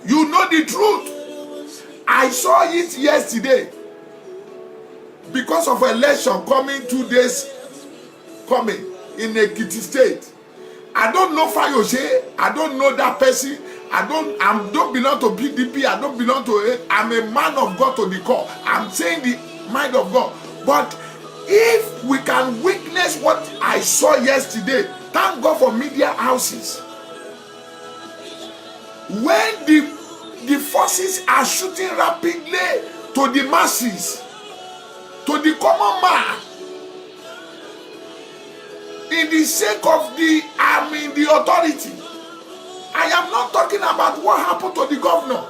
you know the truth. I saw it yesterday. Because of election coming 2 days coming in Ekiti State. I don't know Fayose. I don't know that person. I don't belong to PDP. I don't belong to it. I'm a man of God to the core. I'm saying the mind of God. But if we can witness what I saw yesterday, thank God for media houses. When the forces are shooting rapidly to the masses, to the common man, in the sake of the authority. I am not talking about what happened to the governor.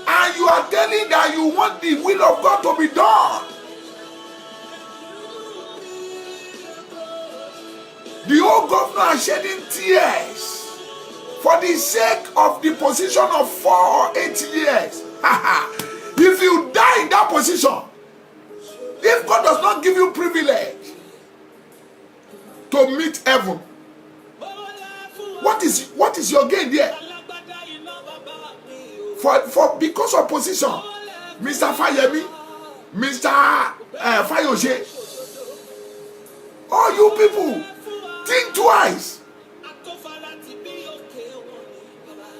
And you are telling that you want the will of God to be done. The old governor are shedding tears for the sake of the position of 4 or 8 years. If you die in that position, if God does not give you privilege to meet heaven, what is your gain there? For because of position, Mr. Fayemi, Mr. Fayose, all you people, think twice.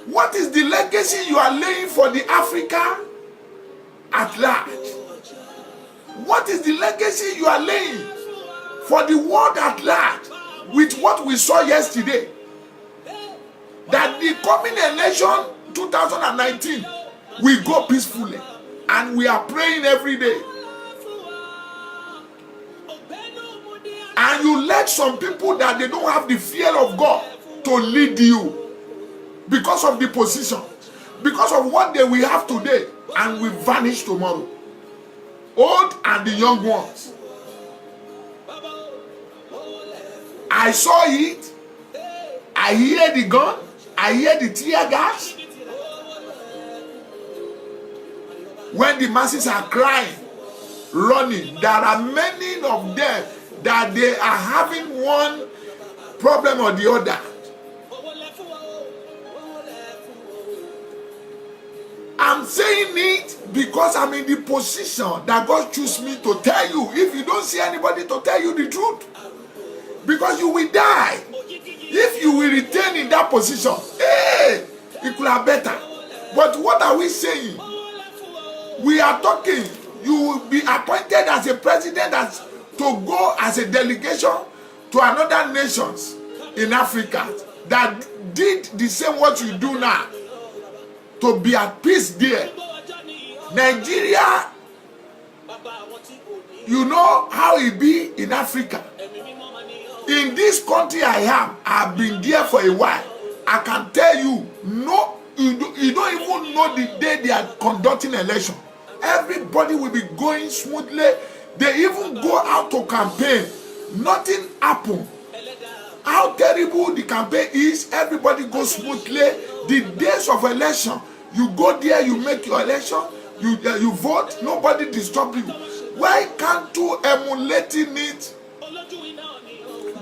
What is the legacy you are laying for the Africa at large? What is the legacy you are laying for the world at large with what we saw yesterday? That the coming election 2019 will go peacefully, and we are praying every day. And you let some people that they don't have the fear of God to lead you because of the position, because of what they will have today and will vanish tomorrow. Old and the young ones. I saw it. I hear the gun. I hear the tear gas. When the masses are crying, running, there are many of them that they are having one problem or the other. I'm saying it because I'm in the position that God chose me to tell you. If you don't see anybody to tell you the truth, because you will die. If you will retain in that position, hey, it could have better. But what are we saying? We are talking, you will be appointed as a president as to go as a delegation to another nations in Africa that did the same what you do now, to be at peace there. Nigeria, you know how it be in Africa. In this country I've been there for a while. I can tell you, no, you don't even know the day they are conducting election. Everybody will be going smoothly. They even go out to campaign. Nothing happen. How how terrible the campaign is. Everybody goes smoothly. The days of election, you go there, you make your election, you vote, nobody disturb you. Why can't you emulate it?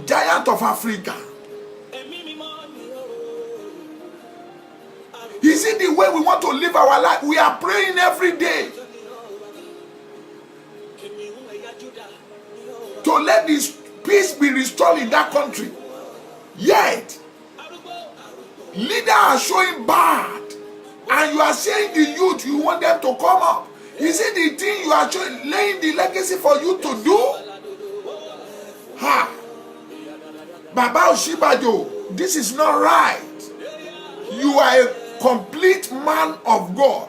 Giant of Africa. Is it the way we want to live our life? We are praying every day to let this peace be restored in that country. Yet, leaders are showing bad, and you are saying the youth, you want them to come up. Is it the thing you are showing, laying the legacy for you to do? Ha! Baba Oshibajo, this is not right. You are a complete man of God.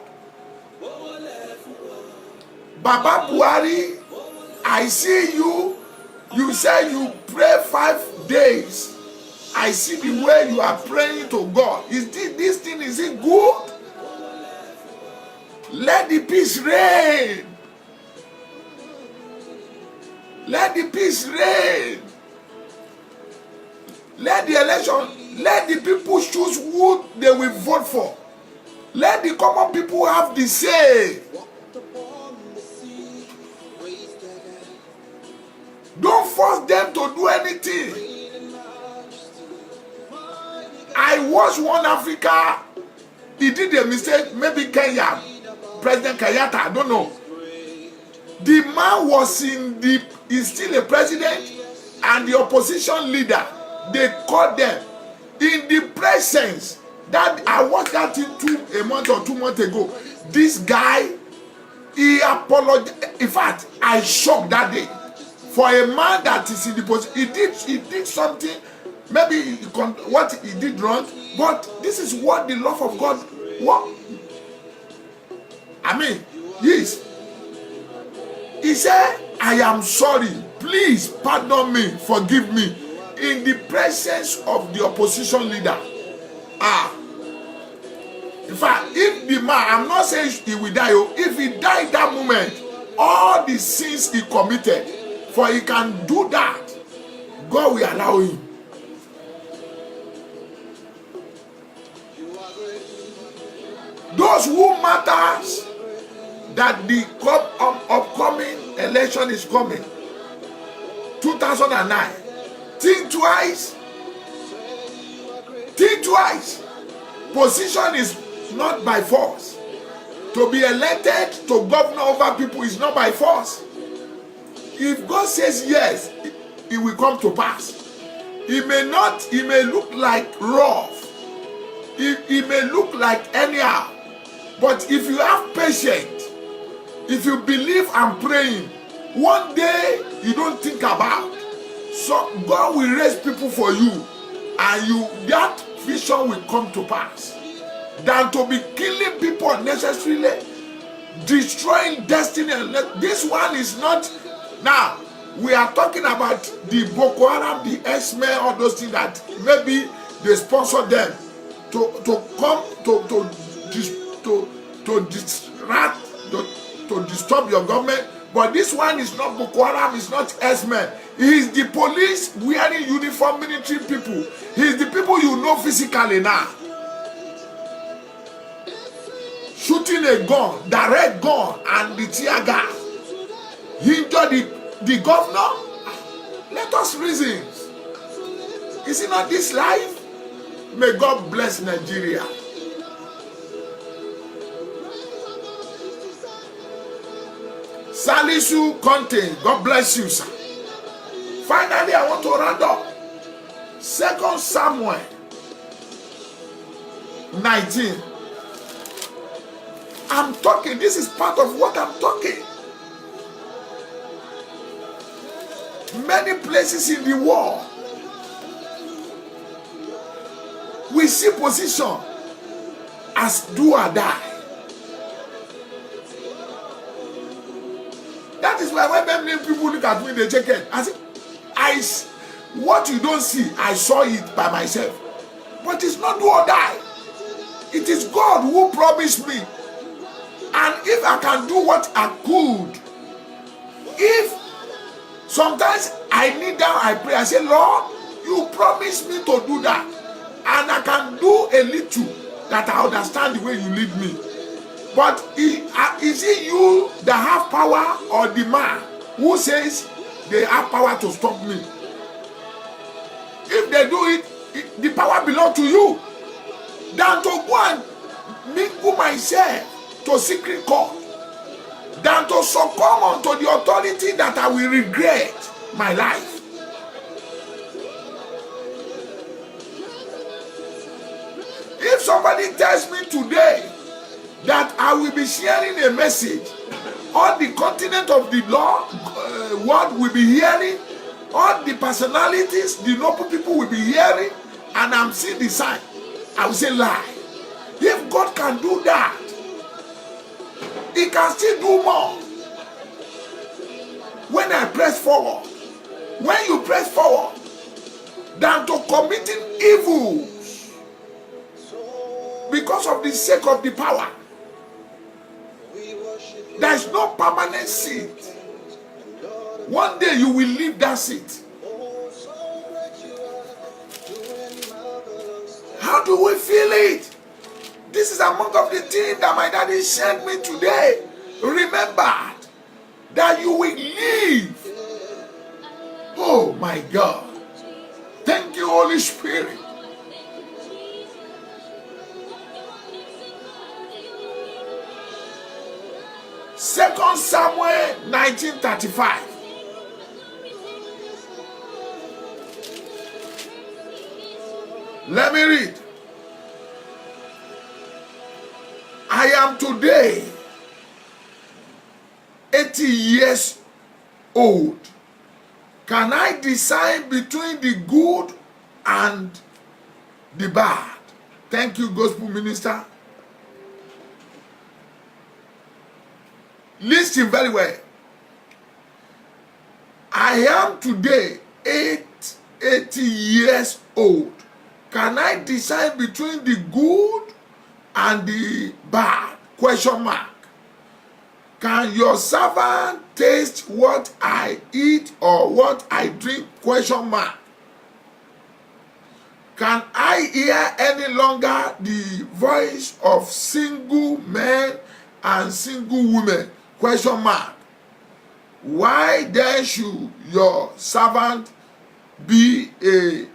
Baba Buhari, I see you. You say you pray 5 days. I see the way you are praying to God. Is this thing, is it good? Let the peace reign. Let the peace reign. Let the election, let the people choose who they will vote for. Let the common people have the say. Don't force them to do anything. I watched one Africa, he did a mistake, maybe Kenya, President Kenyatta, I don't know. The man was he's still a president, and the opposition leader, they caught them in the presence. That I watched that thing a month or 2 months ago. This guy, he apologized. In fact, I shocked that day. For a man that is in the position, he did something, maybe what he did wrong, but this is what the love of God, what? I mean, yes. He said, I am sorry, please pardon me, forgive me, in the presence of the opposition leader. In fact, if the man, I'm not saying he will die, if he died that moment, all the sins he committed, for he can do that, God will allow him. Those who matters that the upcoming election is coming, 2009, think twice. Think twice. Position is not by force. To be elected to govern over people is not by force. If God says yes, it will come to pass. It may look like rough. It may look like anyhow. But if you have patience, if you believe and praying, one day you don't think about. So God will raise people for you, and that vision will come to pass. Than to be killing people unnecessarily, destroying destiny. This one is not. Now we are talking about the Boko Haram, the X-Men, all those things that maybe they sponsor them to come to distract, to disturb your government. But this one is not Boko Haram, it's not X-Men. He is the police wearing uniform military people. He is the people you know physically now. Shooting a gun, direct gun, and the tear gas. Injure the governor. Let us reason. Is it not this life? May God bless Nigeria. Salisu Conte, God bless you, sir. Finally, I want to round up. 2 Samuel 19. I'm talking, this is part of what I'm talking. Many places in the world, we see position as do or die. That is why when many people look at me, they check it. I say, what you don't see, I saw it by myself. But it's not do or die. It is God who promised me. And if I can do what I could, if sometimes I kneel down, I pray, I say, Lord, you promised me to do that, and I can do a little that I understand the way you lead me. But is it you that have power, or the man who says they have power to stop me? If they do it, the power belongs to you. Than to go and mingle myself to secret court, than to succumb unto the authority that I will regret my life. If somebody tells me today that I will be sharing a message, all the continent of the world will be hearing, all the personalities, the noble people will be hearing, and I'm seeing the sign, I will say lie. If God can do that, He can still do more. When I press forward, when you press forward, than to committing evils because of the sake of the power, there is no permanent seat. One day you will leave that seat. How do we feel it? This is among of the things that my daddy sent me today. Remember that you will live. Oh my God. Thank you, Holy Spirit. Second Samuel 19:35. Let me read. I am today 80 years old. Can I decide between the good and the bad? Thank you, gospel minister. Listen very well. I am today 80 years old. Can I decide between the good and the bad? Question mark. Can your servant taste what I eat or what I drink? Question mark. Can I hear any longer the voice of single men and single women? Question mark. Why then should your servant be a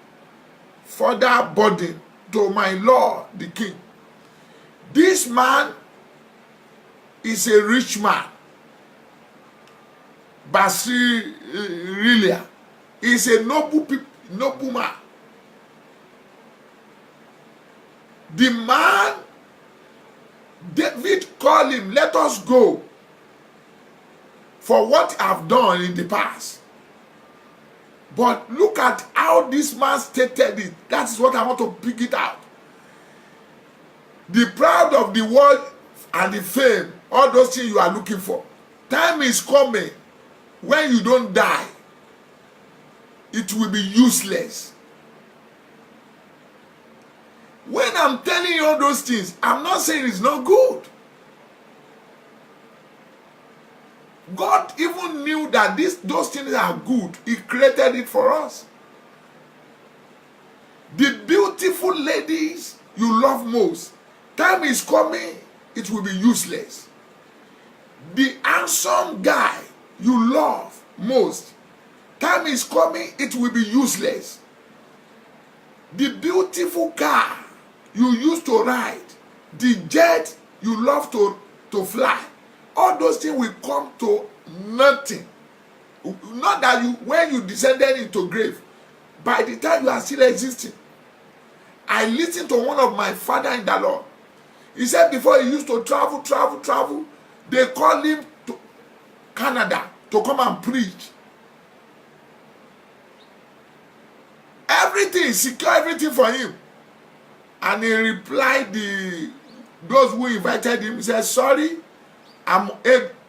further burden to my lord the king? This man is a rich man. Basilia is a noble man. The man, David called him, let us go for what I've done in the past. But look at how this man stated it. That's what I want to pick it out. The pride of the world and the fame, all those things you are looking for. Time is coming when you don't die. It will be useless. When I'm telling you all those things, I'm not saying it's not good. God even knew that those things are good. He created it for us. The beautiful ladies you love most, time is coming, it will be useless. The handsome guy you love most, time is coming, it will be useless. The beautiful car you used to ride, the jet you love to fly, all those things will come to nothing. Not that when you descended into grave, by the time you are still existing. I listened to one of my father in the Lord. He said before he used to travel, they called him to Canada to come and preach. Everything, secure everything for him. And he replied, those who invited him, he said, sorry, I'm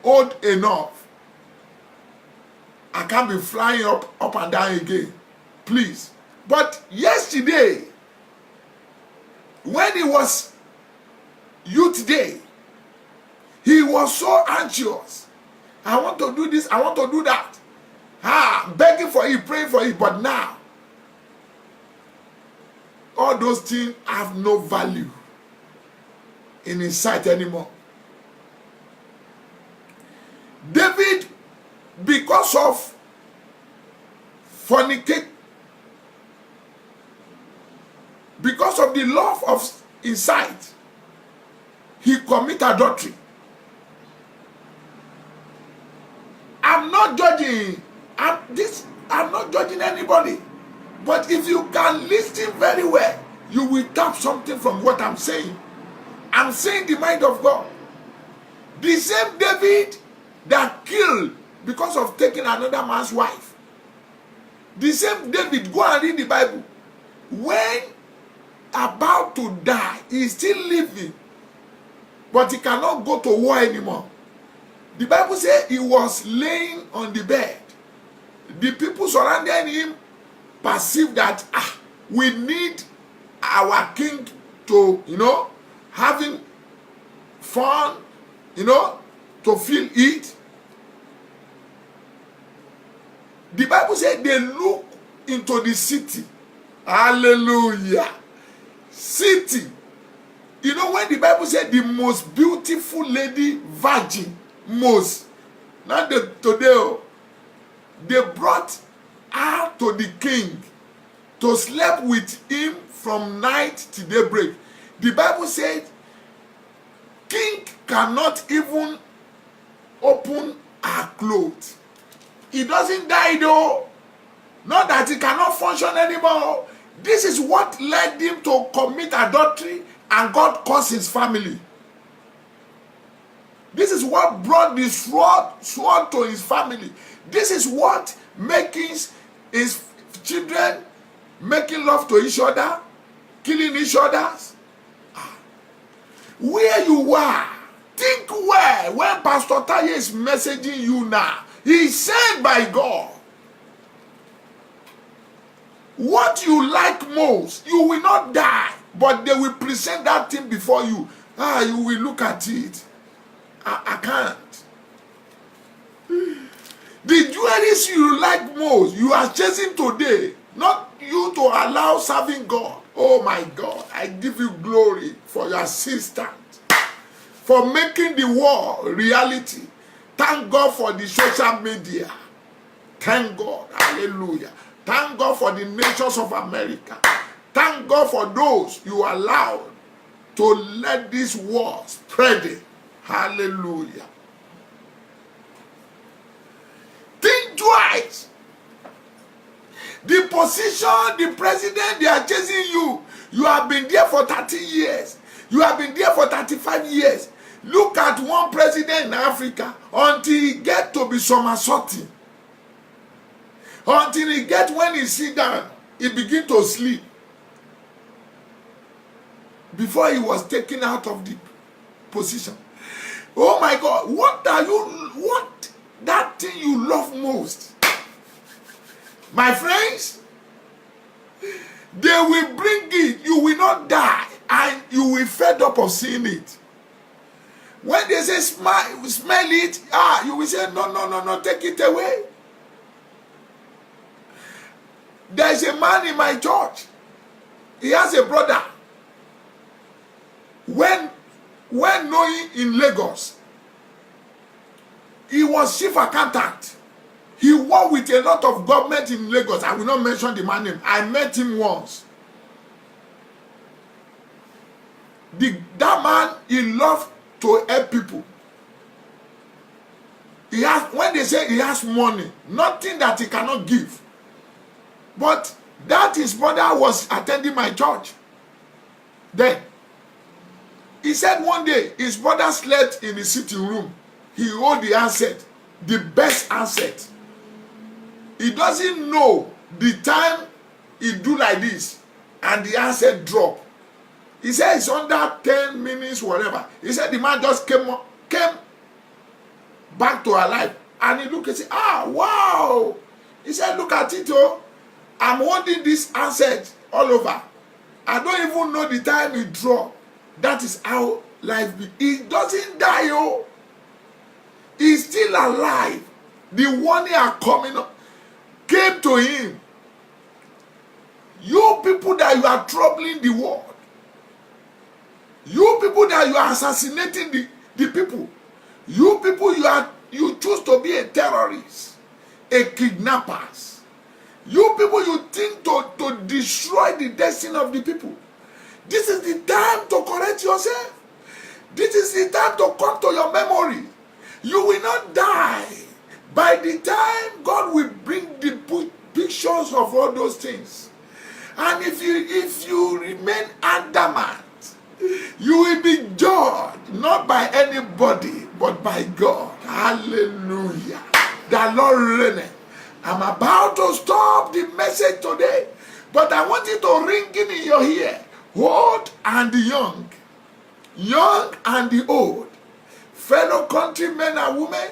old enough. I can't be flying up and down again. Please. But yesterday, when it was youth day, he was so anxious. I want to do this, I want to do that. Begging for it, praying for it. But now, all those things have no value in his sight anymore. David, because of fornicate, because of the love of his sight, he commit adultery. I'm not judging. I'm not judging anybody. But if you can listen very well, you will tap something from what I'm saying. I'm saying the mind of God. The same David that killed because of taking another man's wife. The same David, go and read the Bible. When about to die, he is still living, but he cannot go to war anymore. The Bible says he was laying on the bed. The people surrounding him perceived that we need our king to, having fun, to feel it. The Bible said they look into the city. Hallelujah. City. When the Bible said the most beautiful lady, virgin, most, not today, they brought her to the king to sleep with him from night till daybreak. The Bible said king cannot even open her clothes. He doesn't die though. Not that he cannot function anymore. This is what led him to commit adultery, and God cursed his family. This is what brought the sword to his family. This is what making his children making love to each other, killing each other. Where you are, think where when Pastor Taye is messaging you now, he is sent by God. What you like most, you will not die, but they will present that thing before you. You will look at it. I can't. The jewelries you like most, you are chasing today, not you to allow serving God. Oh my God, I give you glory for your assistance, for making the war reality. Thank God for the social media. Thank God. Hallelujah. Thank God for the nations of America. Thank God for those you allowed to let this war spread. Hallelujah. Think twice. The position, the president, they are chasing you. You have been there for 30 years. You have been there for 35 years. Look at one president in Africa until he get to be somersaulting. Until he get, when he sit down, he begin to sleep. Before he was taken out of the position. Oh my God, what that thing you love most? My friends, they will bring it. You will not die, and you will fed up of seeing it. When they say smell it, you will say no, take it away. There is a man in my church. He has a brother. When knowing in Lagos, he was chief accountant. He worked with a lot of government in Lagos. I will not mention the man's name. I met him once. That man, he loved to help people. He has, when they say he has money, nothing that he cannot give. But that his brother was attending my church. Then, he said one day, his brother slept in the sitting room. He owed the asset, the best asset. He doesn't know the time he do like this, and the asset drop. He said it's under 10 minutes, whatever. He said the man just came back to alive. And he looked and said, wow. He said, look at it, I'm holding this asset all over. I don't even know the time it dropped. That is how life be. He doesn't die, He's still alive. The one are coming up came to him. You people that that you are troubling the world. You people that you are assassinating the people. You people you choose to be a terrorist, a kidnappers. You people you think to destroy the destiny of the people. This is the time to correct yourself. This is the time to come to your memory. You will not die. By the time God will bring the pictures of all those things. And if you remain adamant, you will be judged not by anybody but by God. Hallelujah. The Lord reigneth. I'm about to stop the message today, but I want you to ring in your ear. Old and the young and the old, fellow countrymen and women,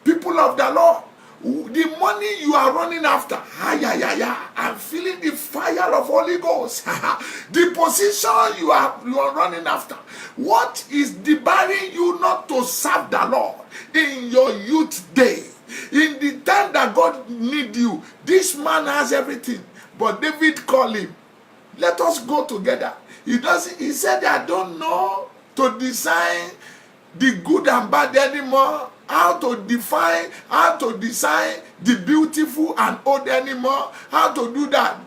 people of the Lord, the money you are running after, I'm feeling the fire of Holy Ghost. The position you are running after, what is debarring you not to serve the Lord in your youth day, in the time that God need you? This man has everything, but David called him. Let us go together. He said, I don't know to design the good and bad anymore, how to design the beautiful and old anymore, how to do that.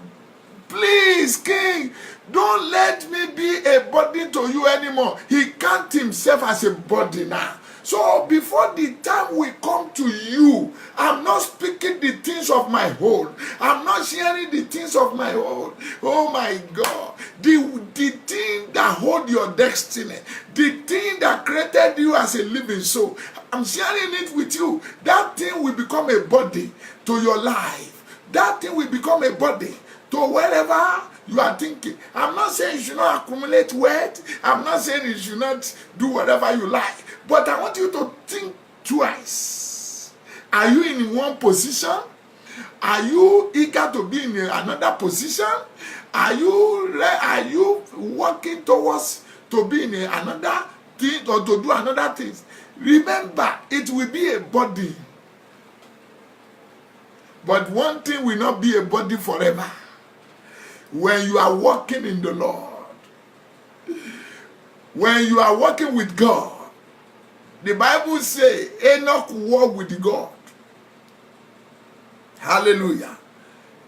Please, King, don't let me be a burden to you anymore. He counts himself as a burden now. So before the time we come to you, I'm not speaking the things of my own. I'm not sharing the things of my own. Oh my God. The thing that hold your destiny, the thing that created you as a living soul, I'm sharing it with you. That thing will become a body to your life. That thing will become a body to wherever you are thinking. I'm not saying you should not accumulate wealth. I'm not saying you should not do whatever you like. But I want you to think twice. Are you in one position? Are you eager to be in another position? Are you working towards to be in another thing or to do another thing? Remember, it will be a body. But one thing will not be a body forever. When you are walking in the Lord, when you are walking with God, the Bible says Enoch walked with God. Hallelujah.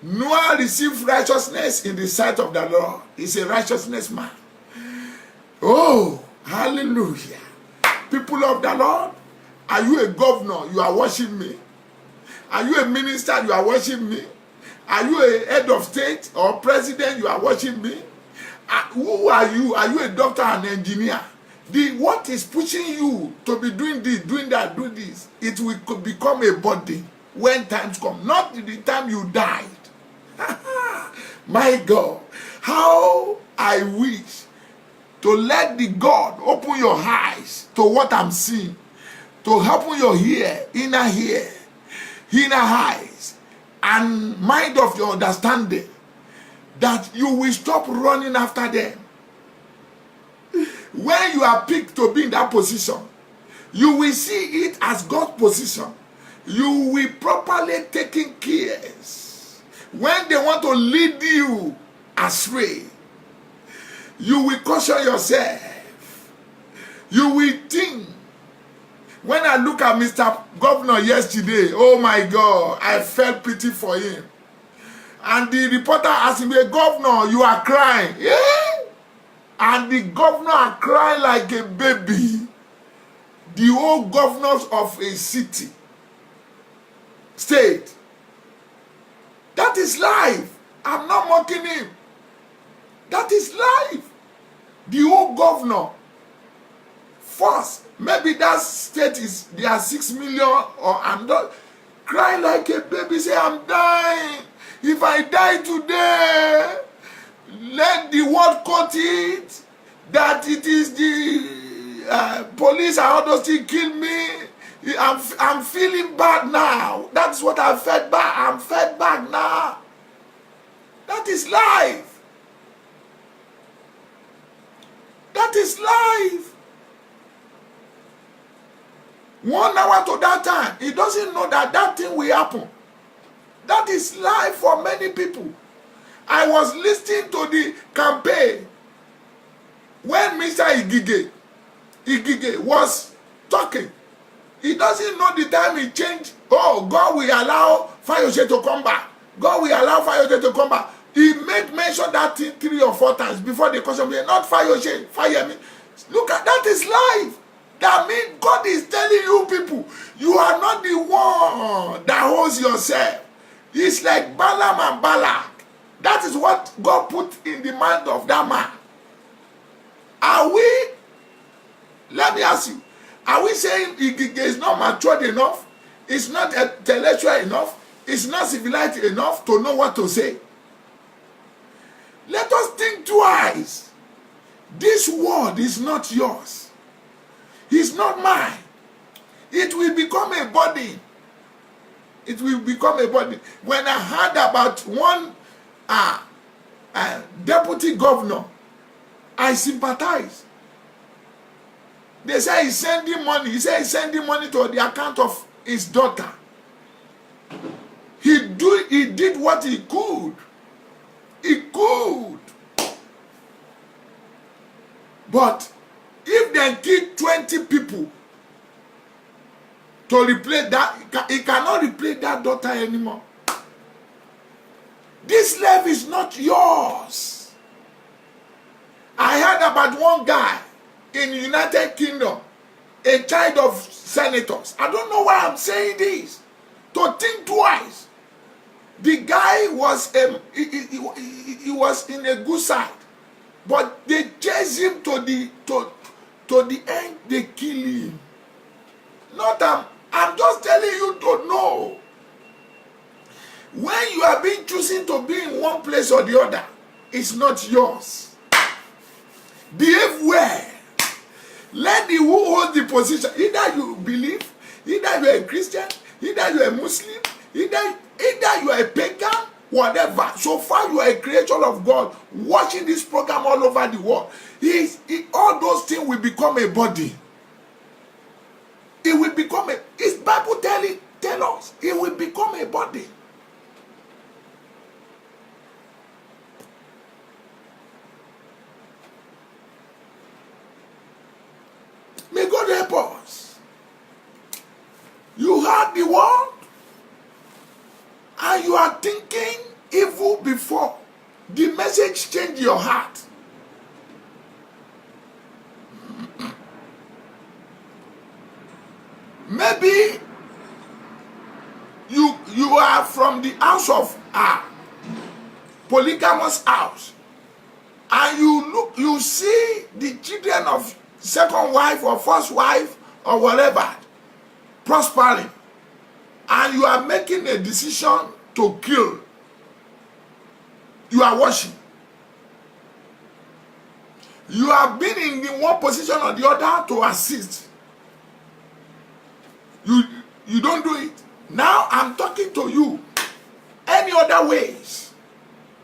Noah received righteousness in the sight of the Lord. He's a righteousness man. Oh, hallelujah. People of the Lord, are you a governor? You are watching me. Are you a minister? You are watching me. Are you a head of state or president? You are watching me. Who are you? Are you a doctor and engineer? What is pushing you to be doing this, doing that, do this? It will become a body when times come. Not the time you died. My God, how I wish to let the God open your eyes to what I'm seeing, to open your inner eyes, and mind of your understanding, that you will stop running after them. When you are picked to be in that position, you will see it as God's position. You will properly taking care. When they want to lead you astray, you will caution yourself. You will think. When I look at Mr. Governor yesterday, oh my God, I felt pity for him. And the reporter asked me, Governor, you are crying. Yeah? And the governor are crying like a baby. The whole governors of a city, state. That is life. I'm not mocking him. That is life. The whole governor. First, maybe that state is, there are 6 million, or I'm not, cry like a baby, say, I'm dying. If I die today, let the world cut it, that it is the police and all those things kill me. I'm feeling bad now. That's what I felt back. I'm fed back now. That is life. That is life. 1 hour to that time, he doesn't know that that thing will happen. That is life for many people. I was listening to Igige was talking. He doesn't know the time he changed. Oh, God will allow Fayose to come back. God will allow Fayose to come back. He made mention that thing 3 or 4 times before the question began. Not Fayose, Fayemi. Look at that is life. That means God is telling you people, you are not the one that holds yourself. It's like Balaam and Balak. That is what God put in the mind of that man. Are we, let me ask you, are we saying Igige is not matured enough? It's not intellectual enough? It's not civilized enough to know what to say? Let us think twice. This word is not yours. It's not mine. It will become a body. It will become a body. When I heard about one deputy governor, I sympathize. They say he's sending money. He said he's sending money to the account of his daughter. He did what he could. He could. But if they kill 20 people to replace that, he cannot replace that daughter anymore. This life is not yours. I heard about one guy in the United Kingdom, a child of senators. I don't know why I'm saying this. To think twice. The guy was he was in a good side, but they chased him to the end. They kill him. Not I'm just telling you to know. When you are being chosen to be in one place or the other, it's not yours. Behave well. Let the who hold the position. Either you believe, either you are a Christian, either you are a Muslim, either you are a pagan, whatever. So far you are a creature of God, watching this program all over the world. All those things will become a body. It will become a. Is Bible tell us it will become a body. May God help us. You heard the word and you are thinking evil before. The message changed your heart. Maybe you are from the house of polygamous house, and you see the children of second wife or first wife or whatever prospering, and you are making a decision to kill. You are watching. You have been in the one position or the other to assist. You don't do it. Now I'm talking to you. Any other ways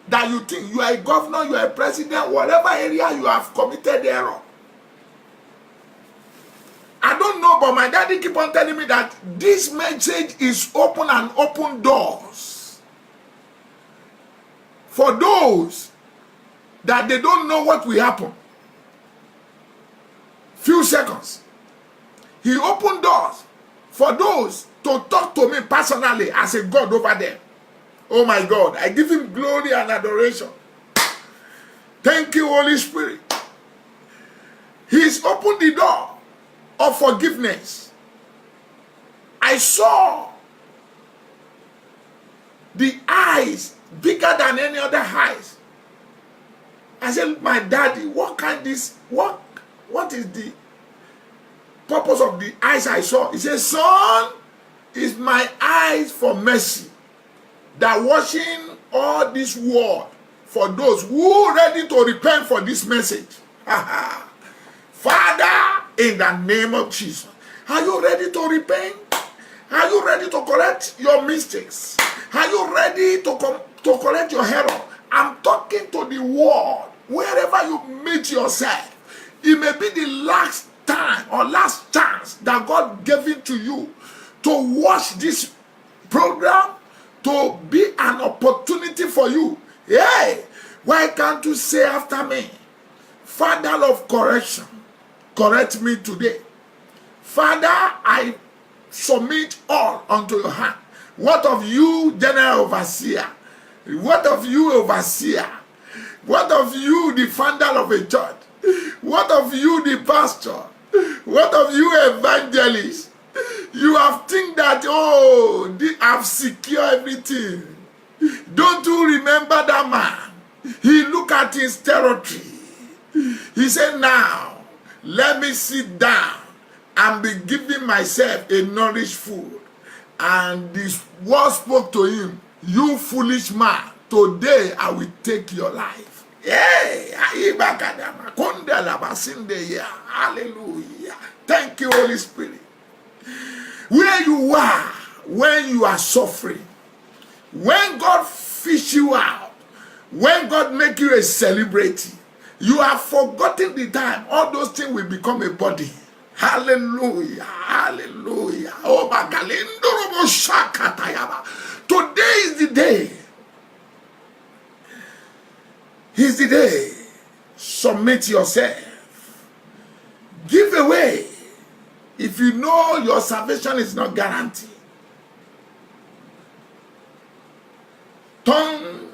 that you think you are a governor, you are a president, whatever area you have committed error. I don't know, but my daddy keep on telling me that this message is open and open doors for those that they don't know what will happen. Few seconds. He opened doors for those to talk to me personally as a God over there. Oh my God, I give him glory and adoration. Thank you, Holy Spirit. He's opened the door of forgiveness. I saw the eyes bigger than any other eyes. I said, my daddy, what is the purpose of the eyes I saw? He said, son, is my eyes for mercy, that watching all this world for those who are ready to repent for this message. Father, in the name of Jesus, are you ready to repent? Are you ready to correct your mistakes? Are you ready to correct your error? I'm talking to the world. Wherever you meet yourself, it may be the last time or last chance that God gave it to you to watch this program, to be an opportunity for you. Hey, why can't you say after me, Father of correction, correct me today. Father, I submit all unto your hand. What of you, general overseer? What of you, overseer? What of you, the founder of a church? What of you, the pastor? What of you, evangelist? You have think that, oh, I've secured everything. Don't you remember that man? He looked at his territory. He said, now, let me sit down and be giving myself a nourished food. And this word spoke to him, you foolish man, today I will take your life. Yeah, hallelujah. Thank you, Holy Spirit. Where you are when you are suffering, when God fish you out, when God make you a celebrity, you have forgotten the time. All those things will become a body. Hallelujah, hallelujah. Oh, today is the day. Is the day. Submit yourself. Give away. If you know your salvation is not guaranteed, turn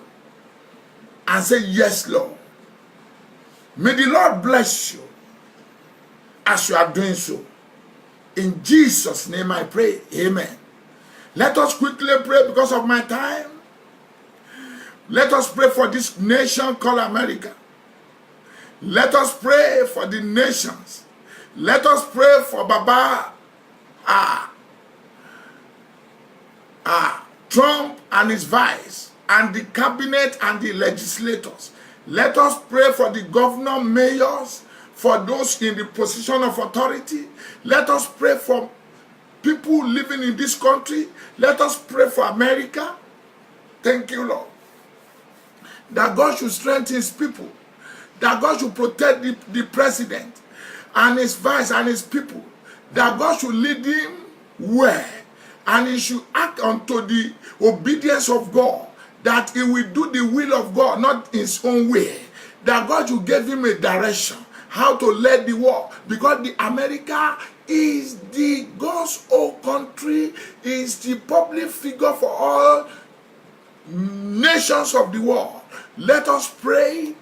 and say, yes, Lord. May the Lord bless you as you are doing so. In Jesus' name I pray. Amen. Let us quickly pray because of my time. Let us pray for this nation called America. Let us pray for the nations. Let us pray for Baba Trump and his vice, and the cabinet and the legislators. Let us pray for the governor, mayors, for those in the position of authority. Let us pray for people living in this country. Let us pray for America. Thank you, Lord. That God should strengthen his people. That God should protect the president and his vice and his people. That God should lead him well. And he should act unto the obedience of God. That he will do the will of God, not his own way. That God should give him a direction. How to lead the war. Because the America is the God's own country. Is the public figure for all nations of the world. Let us pray.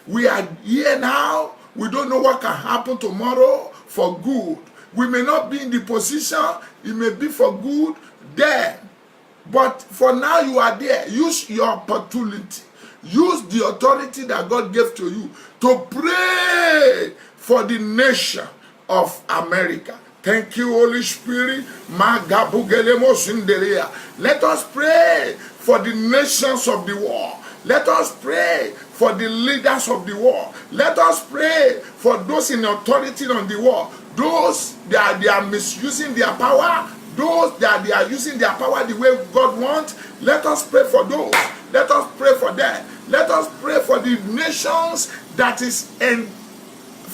We are here now. We don't know what can happen tomorrow for good. We may not be in the position. It may be for good there. But for now you are there. Use your opportunity. Use the authority that God gave to you to pray for the nation of America. Thank you, Holy Spirit. Let us pray for the nations of the world. Let us pray for the leaders of the world. Let us pray for those in authority on the world. Those that they are misusing their power. Those that they are using their power the way God wants. Let us pray for those. Let us pray for them. Let us pray for the nations that is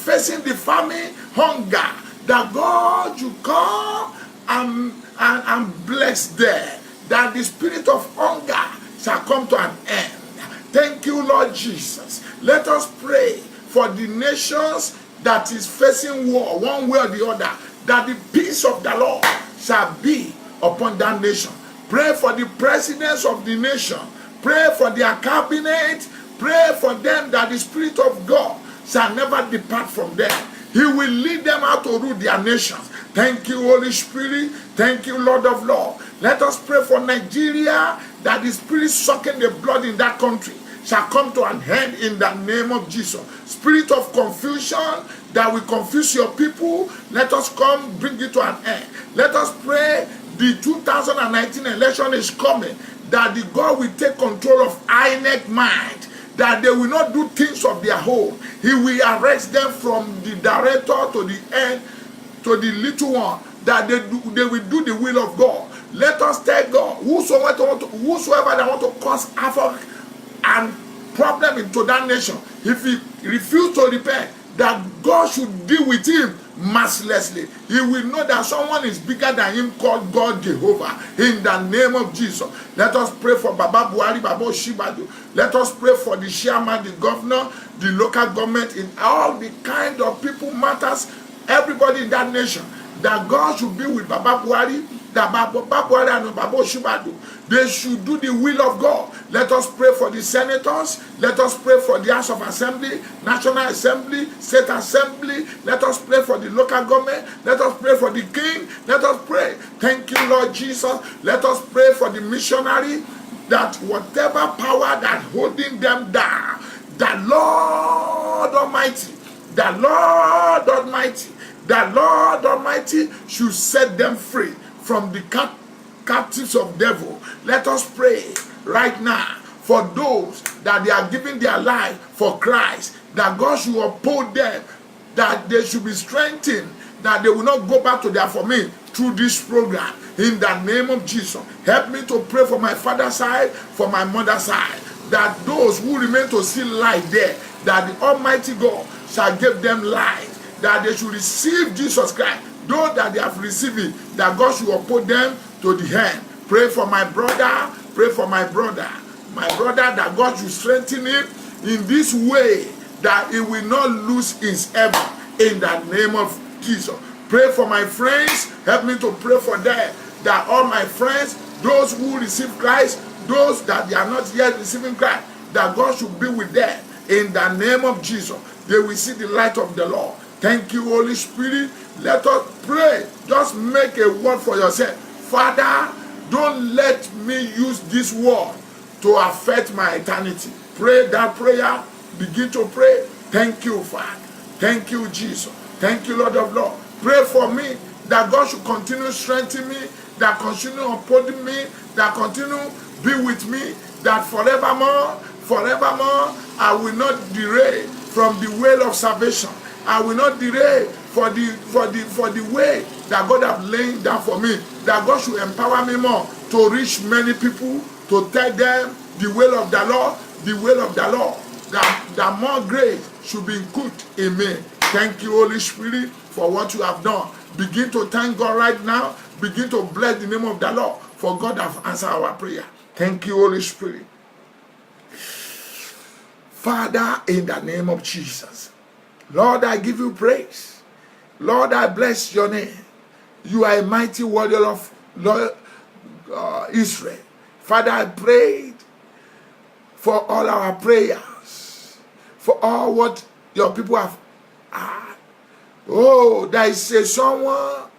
facing the famine, hunger. That God you come and bless them. That the spirit of hunger shall come to an end. Thank you, Lord Jesus. Let us pray for the nations that is facing war, one way or the other, that the peace of the Lord shall be upon that nation. Pray for the presidents of the nation. Pray for their cabinet. Pray for them that the Spirit of God shall never depart from them. He will lead them out to rule their nations. Thank you, Holy Spirit. Thank you, Lord of Lords. Let us pray for Nigeria, that the Spirit sucking the blood in that country shall come to an end in the name of Jesus. Spirit of confusion that will confuse your people, let us come bring it to an end. Let us pray. The 2019 election is coming, that the God will take control of INEC mind, that they will not do things of their own. He will arrest them from the director to the end, to the little one, that they will do the will of God. Let us tell God, whosoever they want to cause havoc and problem into that nation, if he refuses to repent, that God should deal with him mercilessly. He will know that someone is bigger than him called God Jehovah. In the name of Jesus. Let us pray for Baba Buhari, Baba Osinbajo. Let us pray for the chairman, the governor, the local government, in all the kind of people matters, everybody in that nation, that God should be with Baba Buhari, that Baba Buhari and Baba Osinbajo, they should do the will of God. Let us pray for the senators. Let us pray for the House of Assembly, National Assembly, State Assembly. Let us pray for the local government. Let us pray for the king. Let us pray. Thank you, Lord Jesus. Let us pray for the missionary, that whatever power that holding them down, the Lord Almighty, the Lord Almighty, the Lord Almighty should set them free from the captives of devil. Let us pray right now for those that they are giving their life for Christ, that God should uphold them, that they should be strengthened, that they will not go back to their family through this program. In the name of Jesus, help me to pray for my father's side, for my mother's side, that those who remain to see light there, that the Almighty God shall give them light, that they should receive Jesus Christ. Those that they have received it, that God should uphold them to the end. Pray for my brother, pray for my brother, that God should strengthen him in this way, that he will not lose his heaven. In the name of Jesus. Pray for my friends, help me to pray for them, that all my friends, those who receive Christ, those that they are not yet receiving Christ, that God should be with them. In the name of Jesus, they will see the light of the Lord. Thank you, Holy Spirit. Let us pray. Just make a word for yourself. Father, don't let me use this word to affect my eternity. Pray that prayer. Begin to pray. Thank you, Father. Thank you, Jesus. Thank you, Lord of Lords. Pray for me, that God should continue strengthening me, that continue upholding me, that continue be with me, that forevermore, I will not derail from the way of salvation. I will not derail for the way that God has laid down for me, that God should empower me more to reach many people, to tell them the will of the Lord, that more grace should be included in me. Thank you, Holy Spirit, for what you have done. Begin to thank God right now. Begin to bless the name of the Lord, for God has answered our prayer. Thank you, Holy Spirit. Father, in the name of Jesus, Lord, I give you praise. Lord, I bless your name. You are a mighty warrior of Israel. Father, I prayed for all our prayers, for all what your people have had. Oh, there is someone,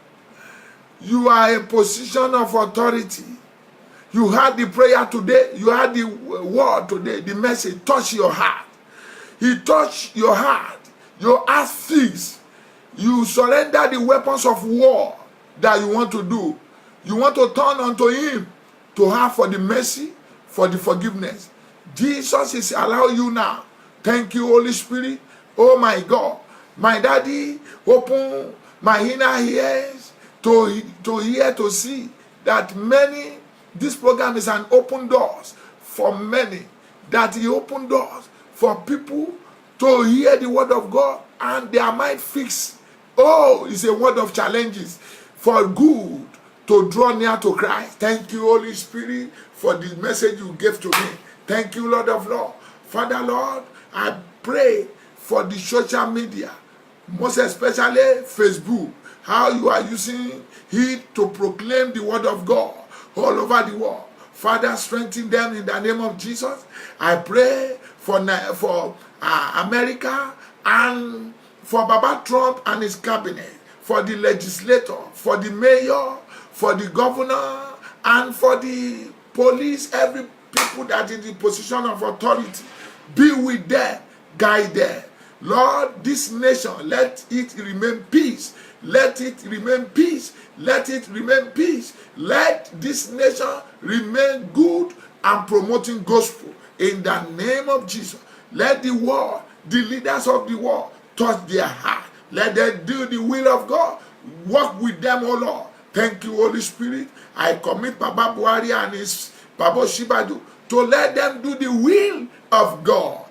you are a position of authority. You had the prayer today, you had the word today, the message touched your heart. He touched your heart. Your heart feels. You surrender the weapons of war that you want to do. You want to turn unto him to have for the mercy, for the forgiveness. Jesus is allowing you now. Thank you, Holy Spirit. Oh my God. My daddy, open my inner ears to hear, to see that many, this program is an open doors for many, that he opened doors for people to hear the word of God and their mind fixed. Oh, it's a word of challenges for good to draw near to Christ. Thank you, Holy Spirit, for the message you gave to me. Thank you, Lord of Lords. Father, Lord, I pray for the social media, most especially Facebook, how you are using it to proclaim the word of God all over the world. Father, strengthen them in the name of Jesus. I pray for America and for Baba Trump and his cabinet, for the legislator, for the mayor, for the governor, and for the police, every people that in the position of authority. Be with them, guide them. Lord, this nation, let it remain peace. Let it remain peace. Let it remain peace. Let this nation remain good and promoting gospel in the name of Jesus. Let the world, the leaders of the world, touch their heart. Let them do the will of God. Work with them, O Lord. Thank you, Holy Spirit. I commit Baba Buhari and his Baba Osinbajo to let them do the will of God.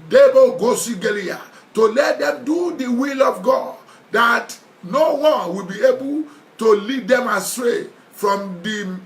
Debo Gosigelia, to let them do the will of God, that no one will be able to lead them astray from the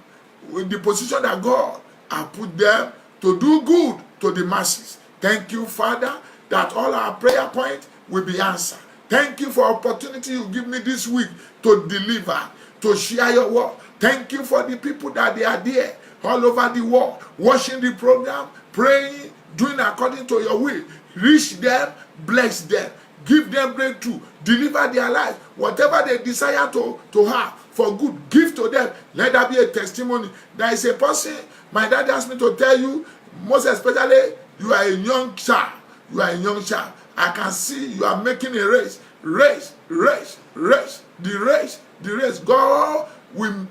position that God has put them to do good to the masses. Thank you, Father, that all our prayer points will be answered. Thank you for opportunity you give me this week to deliver, to share your word. Thank you for the people that they are there all over the world, watching the program, praying, doing according to your will. Reach them, bless them, give them breakthrough, deliver their life. Whatever they desire to have for good, give to them. Let that be a testimony. There is a person, my dad asked me to tell you, most especially, you are a young child. You are a young child. I can see you are making a race. Race. The race. God will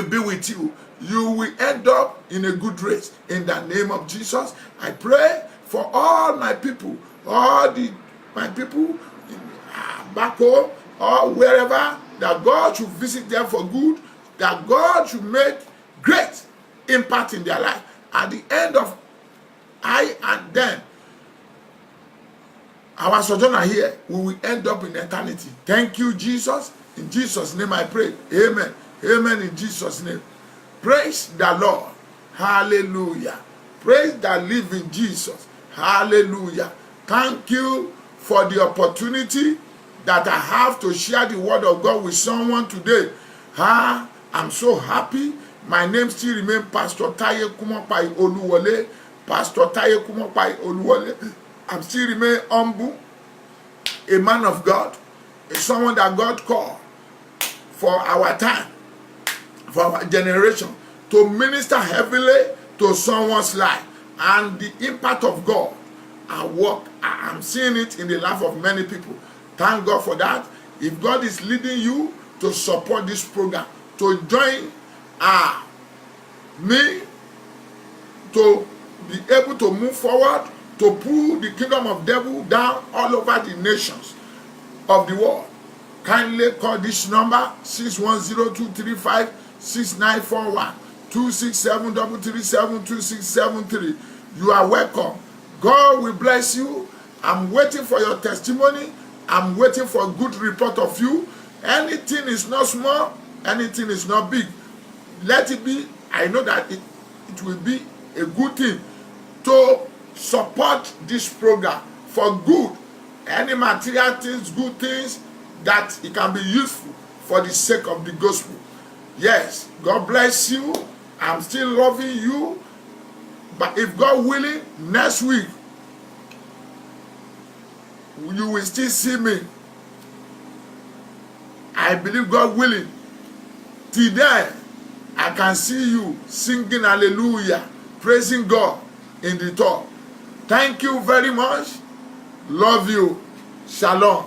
be with you. You will end up in a good race. In the name of Jesus, I pray for all my people, my people back home or wherever, that God should visit them for good, that God should make great impact in their life. At the end of I and them, our sojourner here, we will end up in eternity. Thank you, Jesus. In Jesus' name I pray. Amen. Amen in Jesus' name. Praise the Lord. Hallelujah. Praise the living Jesus. Hallelujah. Thank you for the opportunity that I have to share the word of God with someone today. I'm so happy. My name still remains Pastor Taye Kumopai Oluwole. Pastor Taye Kumopai Oluwole. I'm still remain humble, a man of God, someone that God called for our time, for our generation, to minister heavily to someone's life. And the impact of God at work, I'm seeing it in the life of many people. Thank God for that. If God is leading you to support this program, to join me to be able to move forward, to pull the kingdom of devil down all over the nations of the world, kindly call this number 610-235-6941 267-337-2673. You are welcome. God will bless you. I'm waiting for your testimony. I'm waiting for a good report of you. Anything is not small, anything is not big. Let it be. I know that it will be a good thing to support this program for good. Any material things, good things, that it can be useful for the sake of the gospel. Yes, God bless you. I'm still loving you. But if God willing, next week, you will still see me. I believe God willing. Till then, I can see you singing hallelujah, praising God in the top. Thank you very much. Love you. Shalom.